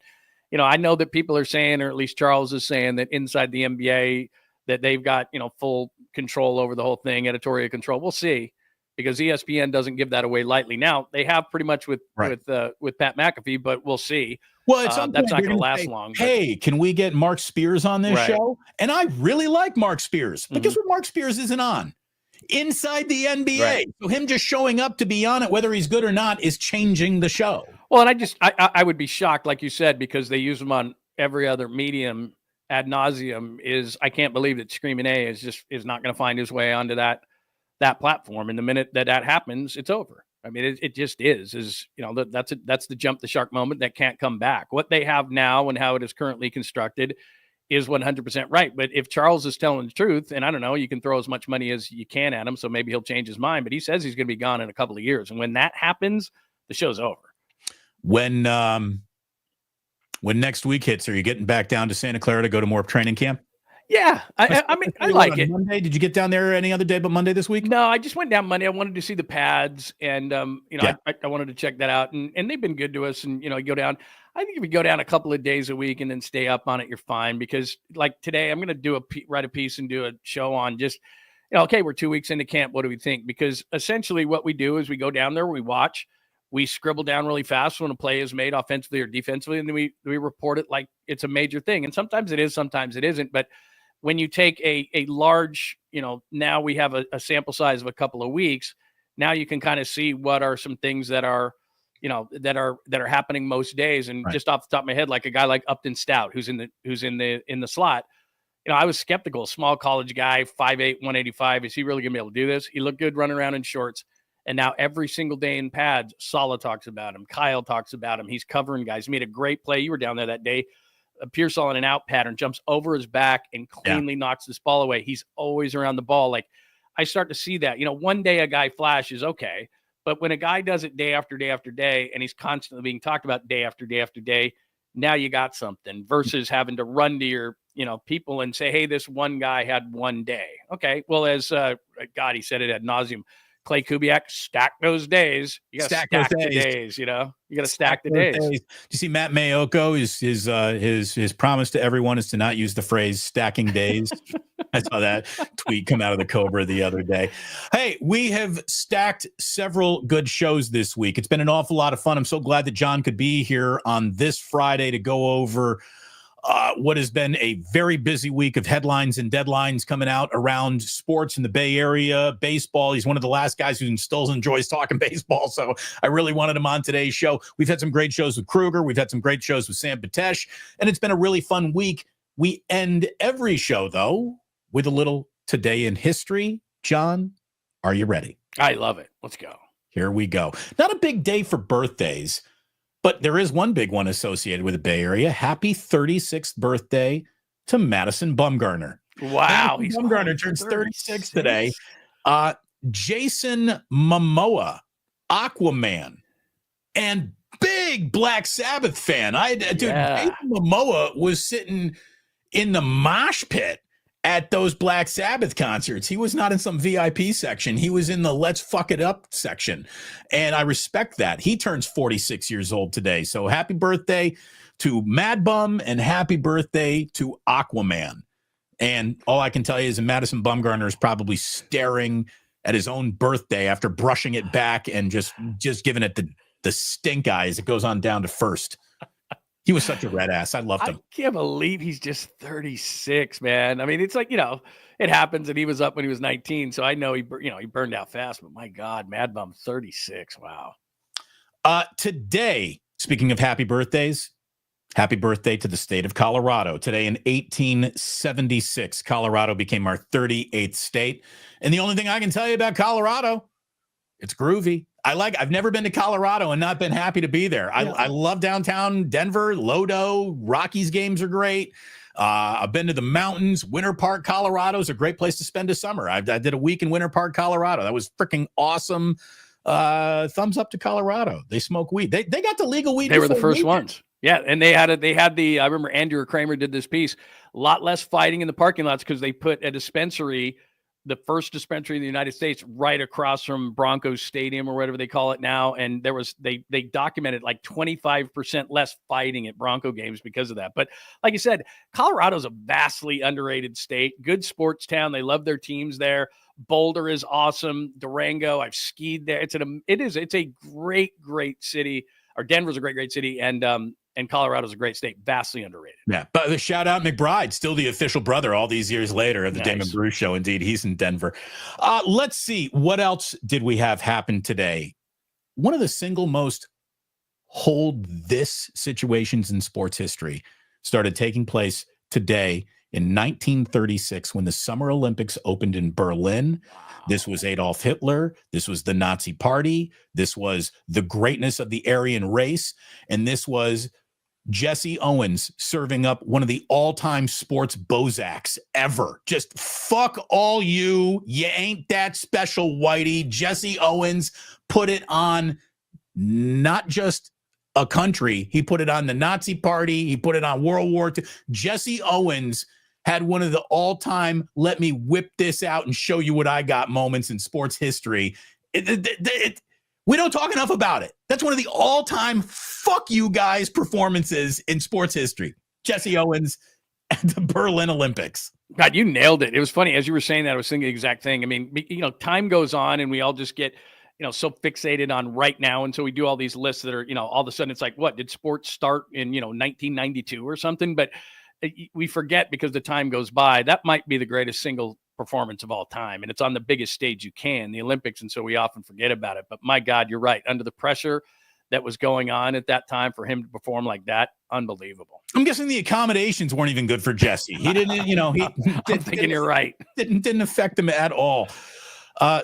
I know that people are saying, or at least Charles is saying, that Inside the NBA, that they've got, full control over the whole thing, editorial control. We'll see, because ESPN doesn't give that away lightly. Now, they have pretty much with Pat McAfee, but we'll see. Well, that's not going to last long. Hey, can we get Mark Spears on this show? And I really like Mark Spears. But guess what Mark Spears isn't on? Inside the NBA. Right. So him just showing up to be on it, whether he's good or not, is changing the show. Well, and I would be shocked, like you said, because they use him on every other medium ad nauseum. I can't believe that Screaming A is not going to find his way onto that platform. And the minute that happens, it's over. I mean, it just is that's the jump the shark moment that can't come back. What they have now and how it is currently constructed is 100% right. But if Charles is telling the truth, and I don't know, you can throw as much money as you can at him, so maybe he'll change his mind, but he says he's going to be gone in a couple of years. And when that happens, the show's over. When next week hits, are you getting back down to Santa Clara to go to more training camp? Yeah. I mean, I like it. Monday? Did you get down there any other day but Monday this week? No, I just went down Monday. I wanted to see the pads, and I wanted to check that out, and they've been good to us. And you go down. I think if you go down a couple of days a week and then stay up on it, you're fine. Because like today, I'm going to write a piece and do a show on just, okay, we're 2 weeks into camp. What do we think? Because essentially what we do is we go down there, we watch, we scribble down really fast when a play is made offensively or defensively, and then we report it like it's a major thing. And sometimes it is, sometimes it isn't. But when you take a large, now we have a sample size of a couple of weeks, now you can kind of see what are some things that are, that are happening most days. And just off the top of my head, like a guy like Upton Stout, who's in the slot, I was skeptical. Small college guy, 5'8", 185. Is he really gonna be able to do this? He looked good running around in shorts. And now every single day in pads, Saleh talks about him. Kyle talks about him. He's covering guys. He made a great play. You were down there that day. Pearsall in an out pattern, jumps over his back and cleanly knocks this ball away. He's always around the ball. Like, I start to see that. One day a guy flashes, okay. But when a guy does it day after day after day, and he's constantly being talked about day after day after day, now you got something, versus having to run to your, people and say, hey, this one guy had one day. Okay, well, as God, he said it ad nauseum. Clay Kubiak, stack those days. You got to stack the days. You got to stack the days. Do you see Matt Mayoko? His promise to everyone is to not use the phrase stacking days. I saw that tweet come out of the Cobra the other day. Hey, we have stacked several good shows this week. It's been an awful lot of fun. I'm so glad that John could be here on this Friday to go over what has been a very busy week of headlines and deadlines coming out around sports in the Bay Area, baseball. He's one of the last guys who still enjoys talking baseball, so I really wanted him on today's show. We've had some great shows with Kruger. We've had some great shows with Sam Patesh, and it's been a really fun week. We end every show, though, with a little Today in History. John, are you ready? I love it. Let's go. Here we go. Not a big day for birthdays, but there is one big one associated with the Bay Area. Happy 36th birthday to Madison Bumgarner. Wow. Bumgarner turns 36 today. Jason Momoa, Aquaman, and big Black Sabbath fan. Jason Momoa was sitting in the mosh pit at those Black Sabbath concerts. He was not in some VIP section. He was in the Let's Fuck It Up section. And I respect that. He turns 46 years old today. So happy birthday to Mad Bum and happy birthday to Aquaman. And all I can tell you is that Madison Bumgarner is probably staring at his own birthday after brushing it back and just giving it the stink eye as it goes on down to first. He was such a red ass. I loved him. I can't believe he's just 36, man. I mean, it's like, it happens, and he was up when he was 19. So I know he burned out fast, but my God, Mad Bum 36. Wow. Today, speaking of happy birthdays, happy birthday to the state of Colorado. Today in 1876, Colorado became our 38th state. And the only thing I can tell you about Colorado, it's groovy. I've never been to Colorado and not been happy to be there. I love downtown Denver, Lodo. Rockies games are great. I've been to the mountains. Winter Park, Colorado is a great place to spend a summer. I did a week in Winter Park, Colorado. That was freaking awesome. Thumbs up to Colorado. They smoke weed. They got the legal weed. They were the first ones. Yeah, and they had I remember Andrew Kramer did this piece. A lot less fighting in the parking lots because they put a dispensary, the first dispensary in the United States, right across from Broncos Stadium or whatever they call it now. And they documented like 25% less fighting at Bronco games because of that. But like you said, Colorado's a vastly underrated state, good sports town. They love their teams there. Boulder is awesome. Durango, I've skied there. It's a great city. Or Denver's a great city. And Colorado's a great state, vastly underrated. Yeah, but the shout out McBride, still the official brother all these years later of the Damon Bruce Show. Indeed, he's in Denver. Let's see, what else did we have happen today? One of the single most hold this situations in sports history started taking place today in 1936 when the Summer Olympics opened in Berlin. Wow. This was Adolf Hitler. This was the Nazi Party. This was the greatness of the Aryan race. And this was Jesse Owens serving up one of the all-time sports Bozaks ever. Just fuck all you ain't that special, Whitey. Jesse Owens put it on not just a country. He put it on the Nazi Party. He put it on World War II. Jesse Owens had one of the all-time, let me whip this out and show you what I got moments in sports history. We don't talk enough about it. That's one of the all-time fuck you guys performances in sports history. Jesse Owens at the Berlin Olympics. God, you nailed it. It was funny. As you were saying that, I was thinking the exact thing. I mean, time goes on and we all just get, so fixated on right now. And so we do all these lists that are, all of a sudden it's like, what, did sports start in, 1992 or something? But we forget because the time goes by. That might be the greatest single performance of all time, and it's on the biggest stage you can, the Olympics, and so we often forget about it. But my God, you're right. Under the pressure that was going on at that time, for him to perform like that, unbelievable. I'm guessing the accommodations weren't even good for Jesse. He didn't, I'm thinking you're right. Didn't affect him at all.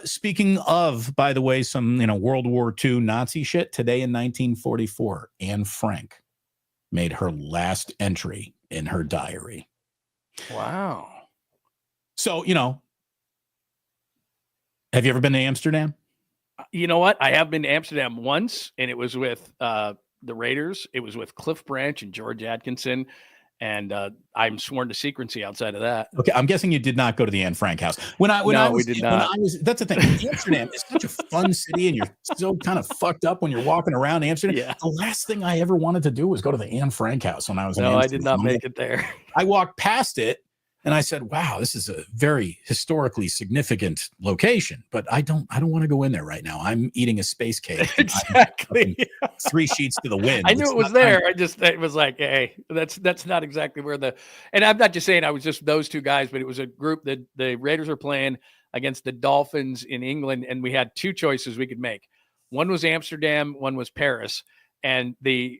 Speaking of, by the way, some World War II Nazi shit, today in 1944, Anne Frank made her last entry in her diary. Wow. So, have you ever been to Amsterdam? You know what? I have been to Amsterdam once, and it was with the Raiders. It was with Cliff Branch and George Atkinson, and I'm sworn to secrecy outside of that. Okay, I'm guessing you did not go to the Anne Frank house. We did not. That's the thing. Amsterdam is such a fun city, and you're so kind of fucked up when you're walking around Amsterdam. Yeah. The last thing I ever wanted to do was go to the Anne Frank house when I was in Amsterdam. I did not make it there. I walked past it. And I said, wow, this is a very historically significant location, but I don't want to go in there right now. I'm eating a space cake. Exactly. 3 sheets to the wind. I knew it was there. It was like, hey, that's not exactly where and I'm not just saying I was just those two guys, but it was a group that the Raiders were playing against the Dolphins in England. And we had 2 choices we could make. One was Amsterdam, one was Paris. And the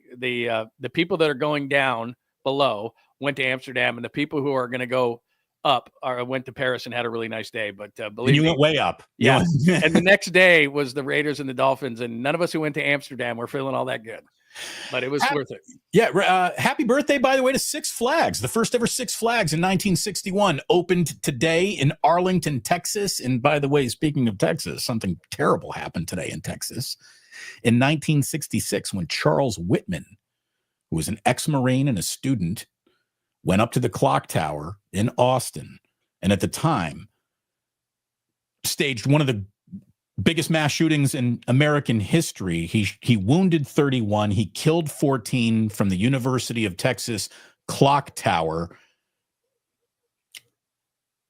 people that are going down below went to Amsterdam, and the people who are going to go up went to Paris and had a really nice day. But believe you me, went way up. Yeah. And the next day was the Raiders and the Dolphins, and none of us who went to Amsterdam were feeling all that good, but it was worth it. Yeah. Happy birthday, by the way, to Six Flags. The first ever Six Flags in 1961 opened today in Arlington, Texas. And by the way, speaking of Texas, something terrible happened today in Texas. In 1966, when Charles Whitman, who was an ex-Marine and a student, went up to the clock tower in Austin, and at the time staged one of the biggest mass shootings in American history. He wounded 31. He killed 14 from the University of Texas clock tower.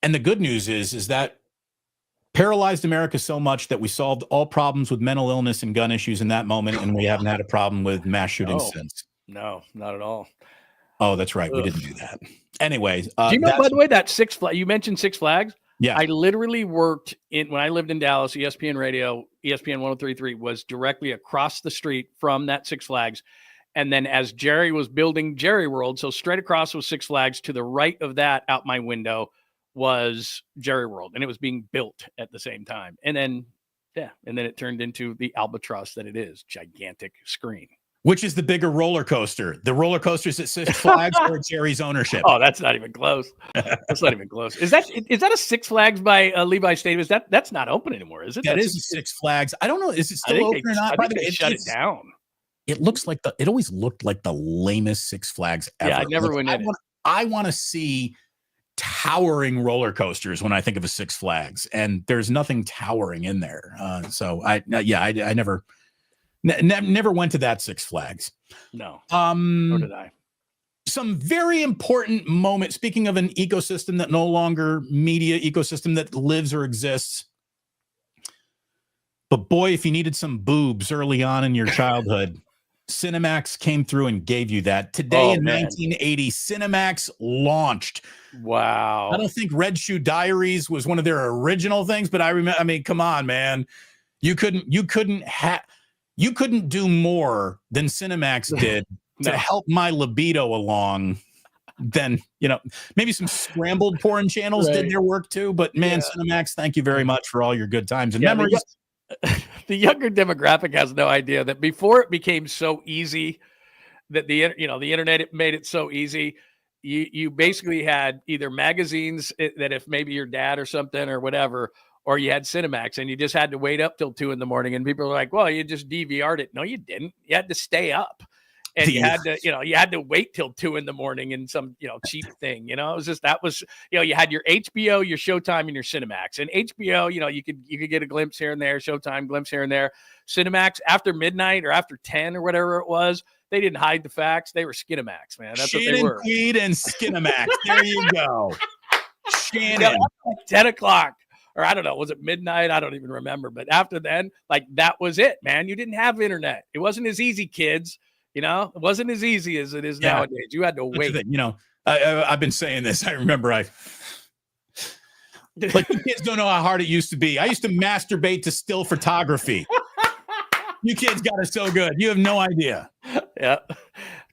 And the good news is that paralyzed America so much that we solved all problems with mental illness and gun issues in that moment, and we haven't had a problem with mass shootings since. No, not at all. Oh, that's right. We didn't do that. Anyways. Do you know, by the way, that Six Flags, you mentioned Six Flags? Yeah. I literally worked when I lived in Dallas, ESPN Radio, ESPN 103.3 was directly across the street from that Six Flags. And then as Jerry was building Jerry World, so straight across was Six Flags, to the right of that out my window was Jerry World. And it was being built at the same time. And then, it turned into the albatross that it is, gigantic screen. Which is the bigger roller coaster? The roller coasters at Six Flags or Jerry's ownership? Oh, that's not even close. That's not even close. Is that a Six Flags by Levi Stadium? That's not open anymore, is it? That is a Six Flags. I don't know. Is it still open or not? I think they shut it down. It looks like it always looked like the lamest Six Flags ever. Yeah, I never went in. I want to see towering roller coasters when I think of a Six Flags, and there's nothing towering in there. So I never went to that Six Flags. No. Nor did I. Some very important moments. Speaking of an ecosystem that no longer media ecosystem that lives or exists. But boy, if you needed some boobs early on in your childhood, Cinemax came through and gave you that. Today in 1980, Cinemax launched. Wow. I don't think Red Shoe Diaries was one of their original things, but I remember, come on, man. You couldn't do more than Cinemax did to help my libido along. Then, maybe some scrambled porn channels did their work too. But man, Cinemax, thank you very much for all your good times and memories. The younger demographic has no idea that before it became so easy that the internet made it so easy. You basically had either magazines that if maybe your dad or something or whatever, or you had Cinemax, and you just had to wait up till 2 a.m. and people were like, well, you just DVR'd it. No, you didn't. You had to stay up, and you had to wait till 2 a.m. in some, cheap thing, it was just, you had your HBO, your Showtime, and your Cinemax. And HBO, you could get a glimpse here and there, Showtime glimpse here and there. Cinemax after midnight or after 10 or whatever it was, they didn't hide the facts. They were Skinemax, man. That's what they were. Tweed and Skinemax. There you go. Shannon. 10 o'clock. Or I don't know, was it midnight? I don't even remember. But after then, that was it, man. You didn't have internet. It wasn't as easy, kids. It wasn't as easy as it is nowadays. You had to wait. I've been saying this. I remember the kids don't know how hard it used to be. I used to masturbate to still photography. You kids got it so good. You have no idea. Yeah. I'm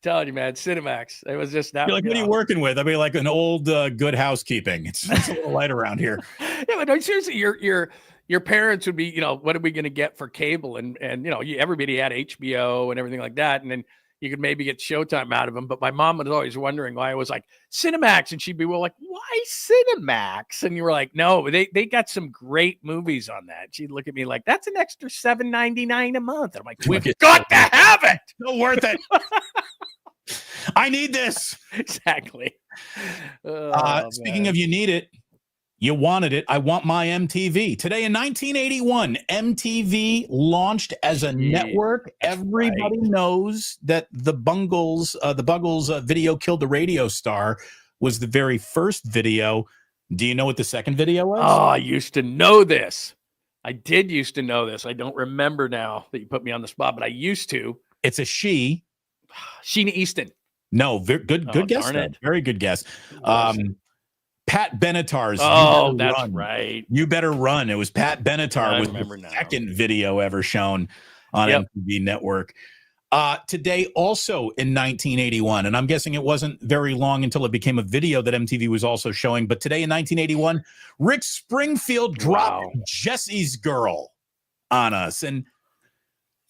telling you, man, Cinemax. It was just that. You're like, what are you working with? I mean, like an old Good Housekeeping. It's a little light around here. Yeah, but no, seriously, your parents would be, what are we going to get for cable? And everybody had HBO and everything like that. And then you could maybe get Showtime out of them. But my mom was always wondering why I was like, Cinemax. And she'd be like, why Cinemax? And you were like, no, they got some great movies on that. She'd look at me like, that's an extra $7.99 a month. And I'm like, we've got to have it. No worth it. I need this. Exactly. Speaking of you need it, you wanted it. I want my MTV. Today in 1981, MTV launched as a network. Everybody knows that the Bungles video killed the radio star. was the very first video. Do you know what the second video was? Oh, I used to know this. I did used to know this. I don't remember now that you put me on the spot, but I used to. It's a she. Sheena Easton. No, good guess. Very good guess. Pat Benatar's. Oh, that's right. You Better Run. It was Pat Benatar with the second video ever shown on MTV Network. Today, also in 1981, and I'm guessing it wasn't very long until it became a video that MTV was also showing, but today in 1981, Rick Springfield dropped Jesse's Girl on us. And,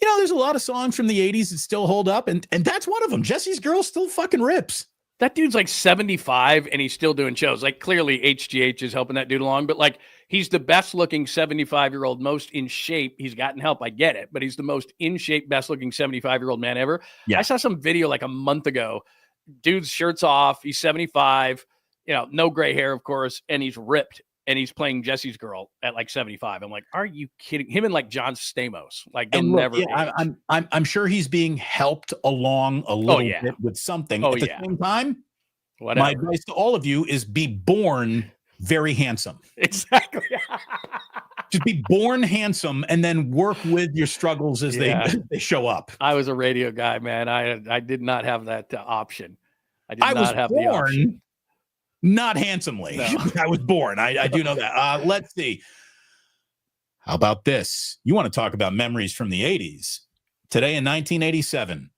you know, there's a lot of songs from the 80s that still hold up, and that's one of them. Jesse's Girl still fucking rips. That dude's like 75 and he's still doing shows. Like clearly HGH is helping that dude along, but like he's the best looking 75-year-old, most in shape. He's gotten help. I get it, but he's the most in shape, best looking 75-year-old man ever. Yeah. I saw some video like a month ago. Dude's shirt's off. He's 75, you know, no gray hair, of course. And he's ripped and he's playing Jesse's Girl at like 75. I'm like, are you kidding? Him and like John Stamos, like they'll never. Yeah, I'm sure he's being helped along a little bit with something. At the same time, whatever. My advice to all of you is be born very handsome. Exactly. Just be born handsome and then work with your struggles as they show up. I was a radio guy, man. I did not have that option. I did not have the option. Not handsomely. No. I was born. I do know that. Let's see. How about this? You want to talk about memories from the 80s. Today in 1987,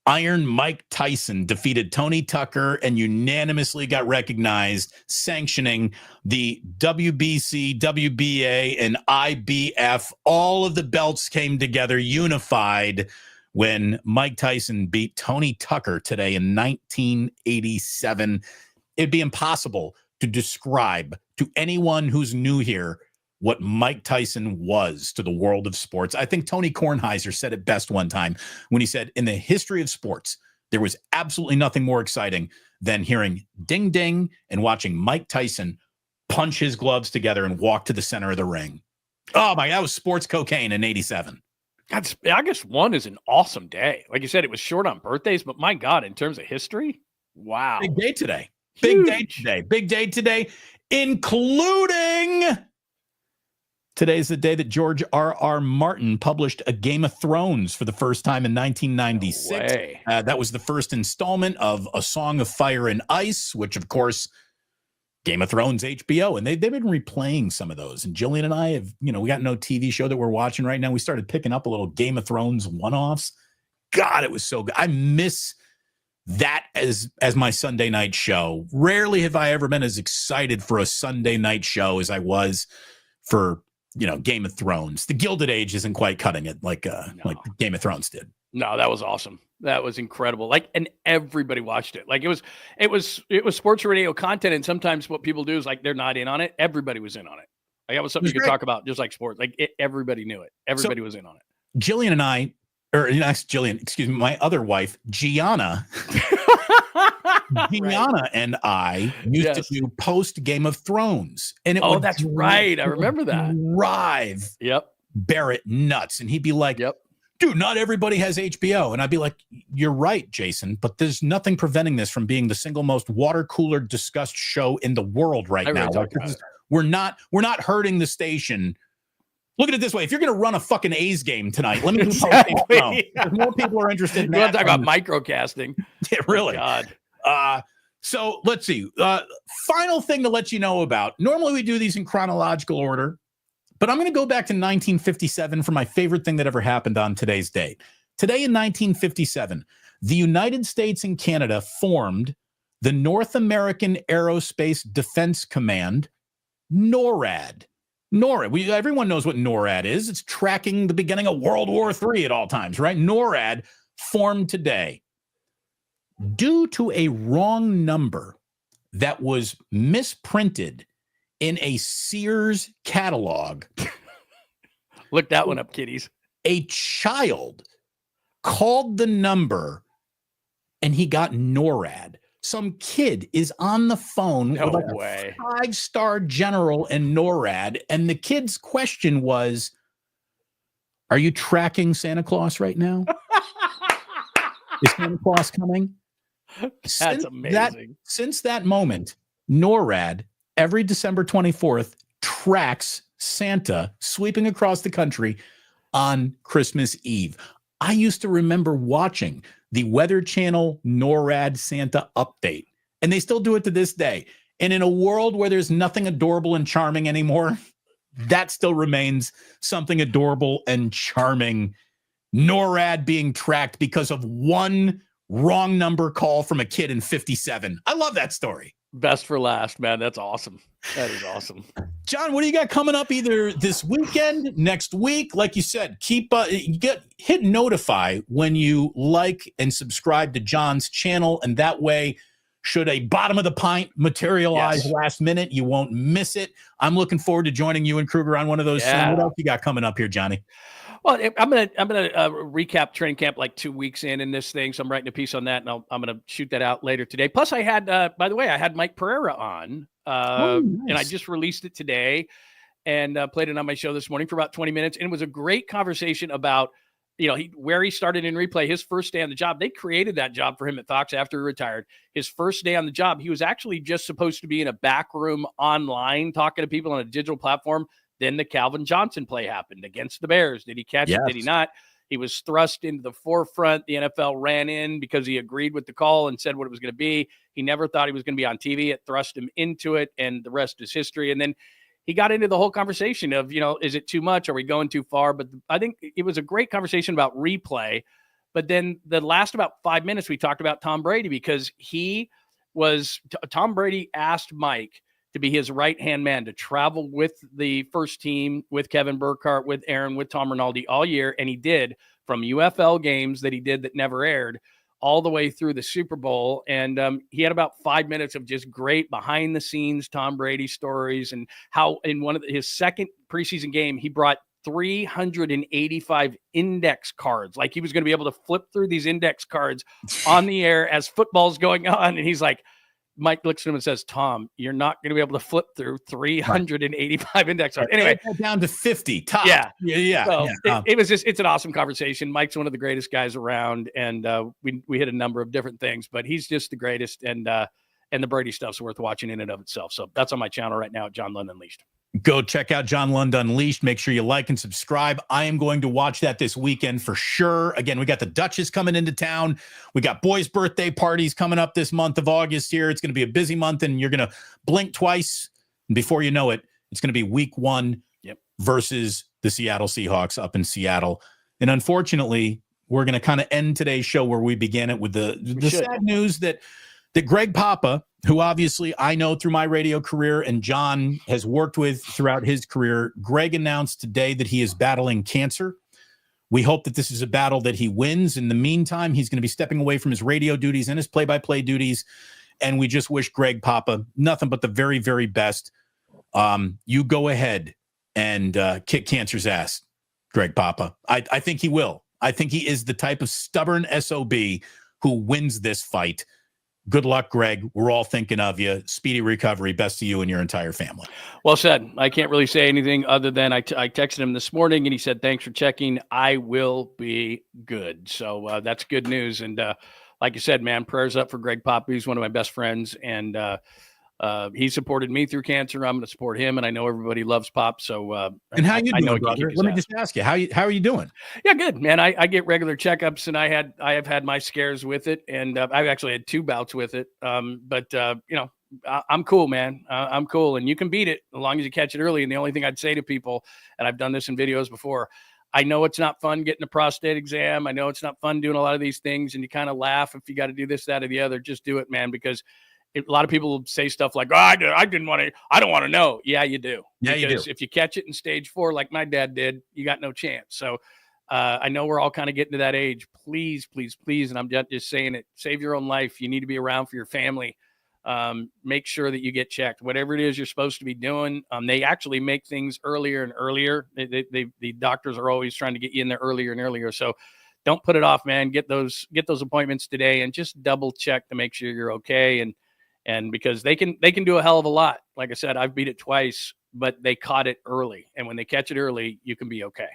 Iron Mike Tyson defeated Tony Tucker and unanimously got recognized, sanctioning the WBC, WBA, and IBF. All of the belts came together, unified, when Mike Tyson beat Tony Tucker today in 1987. It'd be impossible to describe to anyone who's new here what Mike Tyson was to the world of sports. I think Tony Kornheiser said it best one time when he said, in the history of sports, there was absolutely nothing more exciting than hearing ding, ding, and watching Mike Tyson punch his gloves together and walk to the center of the ring. Oh, my, that was sports cocaine in 87. August 1 is an awesome day. Like you said, it was short on birthdays, but my God, in terms of history, wow. Big day today. Big day today, including today's the day that George R.R. Martin published A Game of Thrones for the first time in 1996. No that was the first installment of A Song of Fire and Ice, which, of course, Game of Thrones, HBO, and they've been replaying some of those. And Jillian and I have, we got no TV show that we're watching right now. We started picking up a little Game of Thrones one-offs. God, it was so good. I miss that as my Sunday night show. Rarely have I ever been as excited for a Sunday night show as I was for, Game of Thrones. The Gilded Age isn't quite cutting it like Game of Thrones did. No, that was awesome. That was incredible. And everybody watched it. It was sports radio content. And sometimes what people do is they're not in on it. Everybody was in on it. That was something you could talk about, just like sports. Everybody knew it. Everybody was in on it. Jillian and I, my other wife, Gianna. Gianna and I used to do post Game of Thrones, and that's right. I remember that. Drive Barrett nuts, and he'd be like, "Dude, not everybody has HBO," and I'd be like, "You're right, Jason, but there's nothing preventing this from being the single most water cooler discussed show in the world right now. We're not hurting the station." Look at it this way. If you're going to run a fucking A's game tonight, let me do exactly. More people are interested in that. You want to talk about microcasting. Yeah, really. Oh, God. So let's see. Final thing to let you know about. Normally we do these in chronological order, but I'm going to go back to 1957 for my favorite thing that ever happened on today's date. Today in 1957, the United States and Canada formed the North American Aerospace Defense Command, NORAD. NORAD. Everyone knows what NORAD is. It's tracking the beginning of World War III at all times, right? NORAD formed today. Due to a wrong number that was misprinted in a Sears catalog. Look that one up, kiddies. A child called the number and he got NORAD. Some kid is on the phone with a 5-star general in NORAD, and the kid's question was, "Are you tracking Santa Claus right now? Is Santa Claus coming?" That's amazing. Since that moment, NORAD every December 24th tracks Santa sweeping across the country on Christmas Eve. I used to remember watching the Weather Channel NORAD Santa update, and they still do it to this day. And in a world where there's nothing adorable and charming anymore, that still remains something adorable and charming. NORAD being tracked because of one wrong number call from a kid in 57. I love that story. Best for last, man. That's awesome. That is awesome. John, what do you got coming up either this weekend, next week? Like you said, hit notify when you like and subscribe to John's channel, and that way, should a bottom of the pint materialize last minute, you won't miss it. I'm looking forward to joining you and Kruger on one of those. Yeah. What else you got coming up here, Johnny? Well, I'm gonna recap training camp like 2 weeks in this thing, so I'm writing a piece on that, and I'm gonna shoot that out later today. Plus, I had, by the way, I had Mike Pereira on, Nice. and I just released it today, and played it on my show this morning for about 20 minutes, and it was a great conversation about, where he started in replay, his first day on the job. They created that job for him at Fox after he retired. His first day on the job, he was actually just supposed to be in a back room online talking to people on a digital platform. Then the Calvin Johnson play happened against the Bears. Did he catch it? Did he not? He was thrust into the forefront. The NFL ran in because he agreed with the call and said what it was going to be. He never thought he was going to be on TV. It thrust him into it, and the rest is history. And then he got into the whole conversation of, is it too much? Are we going too far? But I think it was a great conversation about replay. But then the last about 5 minutes, we talked about Tom Brady, because Tom Brady asked Mike to be his right-hand man, to travel with the first team, with Kevin Burkhardt, with Aaron, with Tom Rinaldi all year. And he did, from UFL games that he did that never aired, all the way through the Super Bowl. And he had about 5 minutes of just great behind-the-scenes Tom Brady stories, and how in his second preseason game, he brought 385 index cards. Like, he was going to be able to flip through these index cards on the air as football's going on. And he's like, Mike looks at him and says, Tom, you're not going to be able to flip through 385 index cards. Anyway, down to 50 top. Yeah. So it's an awesome conversation. Mike's one of the greatest guys around, and we hit a number of different things, but he's just the greatest. And the Brady stuff's worth watching in and of itself. So that's on my channel right now at John Lund Unleashed. Go check out John Lund Unleashed. Make sure you like and subscribe. I am going to watch that this weekend for sure. Again, we got the Duchess coming into town. We got boys' birthday parties coming up this month of August here. It's going to be a busy month, and you're going to blink twice. And before you know it, it's going to be week 1 versus the Seattle Seahawks up in Seattle. And unfortunately, we're going to kind of end today's show where we began it, with the sad news that Greg Papa, who obviously I know through my radio career and John has worked with throughout his career, Greg announced today that he is battling cancer. We hope that this is a battle that he wins. In the meantime, he's going to be stepping away from his radio duties and his play-by-play duties. And we just wish Greg Papa nothing but the very, very best. You go ahead and kick cancer's ass, Greg Papa. I think he will. I think he is the type of stubborn SOB who wins this fight. Good luck, Greg. We're all thinking of you. Speedy recovery. Best to you and your entire family. Well said. I can't really say anything other than I texted him this morning, and he said, thanks for checking. I will be good. So that's good news. And like you said, man, prayers up for Greg Papa. He's one of my best friends, and he supported me through cancer. I'm going to support him, and I know everybody loves Pop. So, and how you doing, brother? Let me just ask you, how are you doing? Yeah, good, man. I get regular checkups, and I have had my scares with it, and I've actually had 2 bouts with it. But I'm cool, man. I'm cool, and you can beat it as long as you catch it early. And the only thing I'd say to people, and I've done this in videos before, I know it's not fun getting a prostate exam. I know it's not fun doing a lot of these things, and you kind of laugh if you got to do this, that, or the other. Just do it, man, because a lot of people say stuff like, I don't want to know. Yeah, you do. Yeah, because you do. If you catch it in stage 4, like my dad did, you got no chance. So I know we're all kind of getting to that age. Please, please, please. And I'm just saying it. Save your own life. You need to be around for your family. Make sure that you get checked. Whatever it is you're supposed to be doing. They actually make things earlier and earlier. The doctors are always trying to get you in there earlier and earlier. So don't put it off, man. Get those appointments today, and just double check to make sure you're okay. And because they can do a hell of a lot. Like I said, I've beat it twice, but they caught it early. And when they catch it early, you can be okay.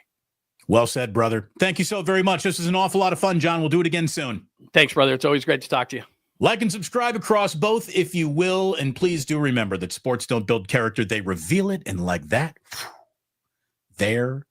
Well said, brother. Thank you so very much. This was an awful lot of fun, John. We'll do it again soon. Thanks, brother. It's always great to talk to you. Like and subscribe across both if you will. And please do remember that sports don't build character, they reveal it. And like that, there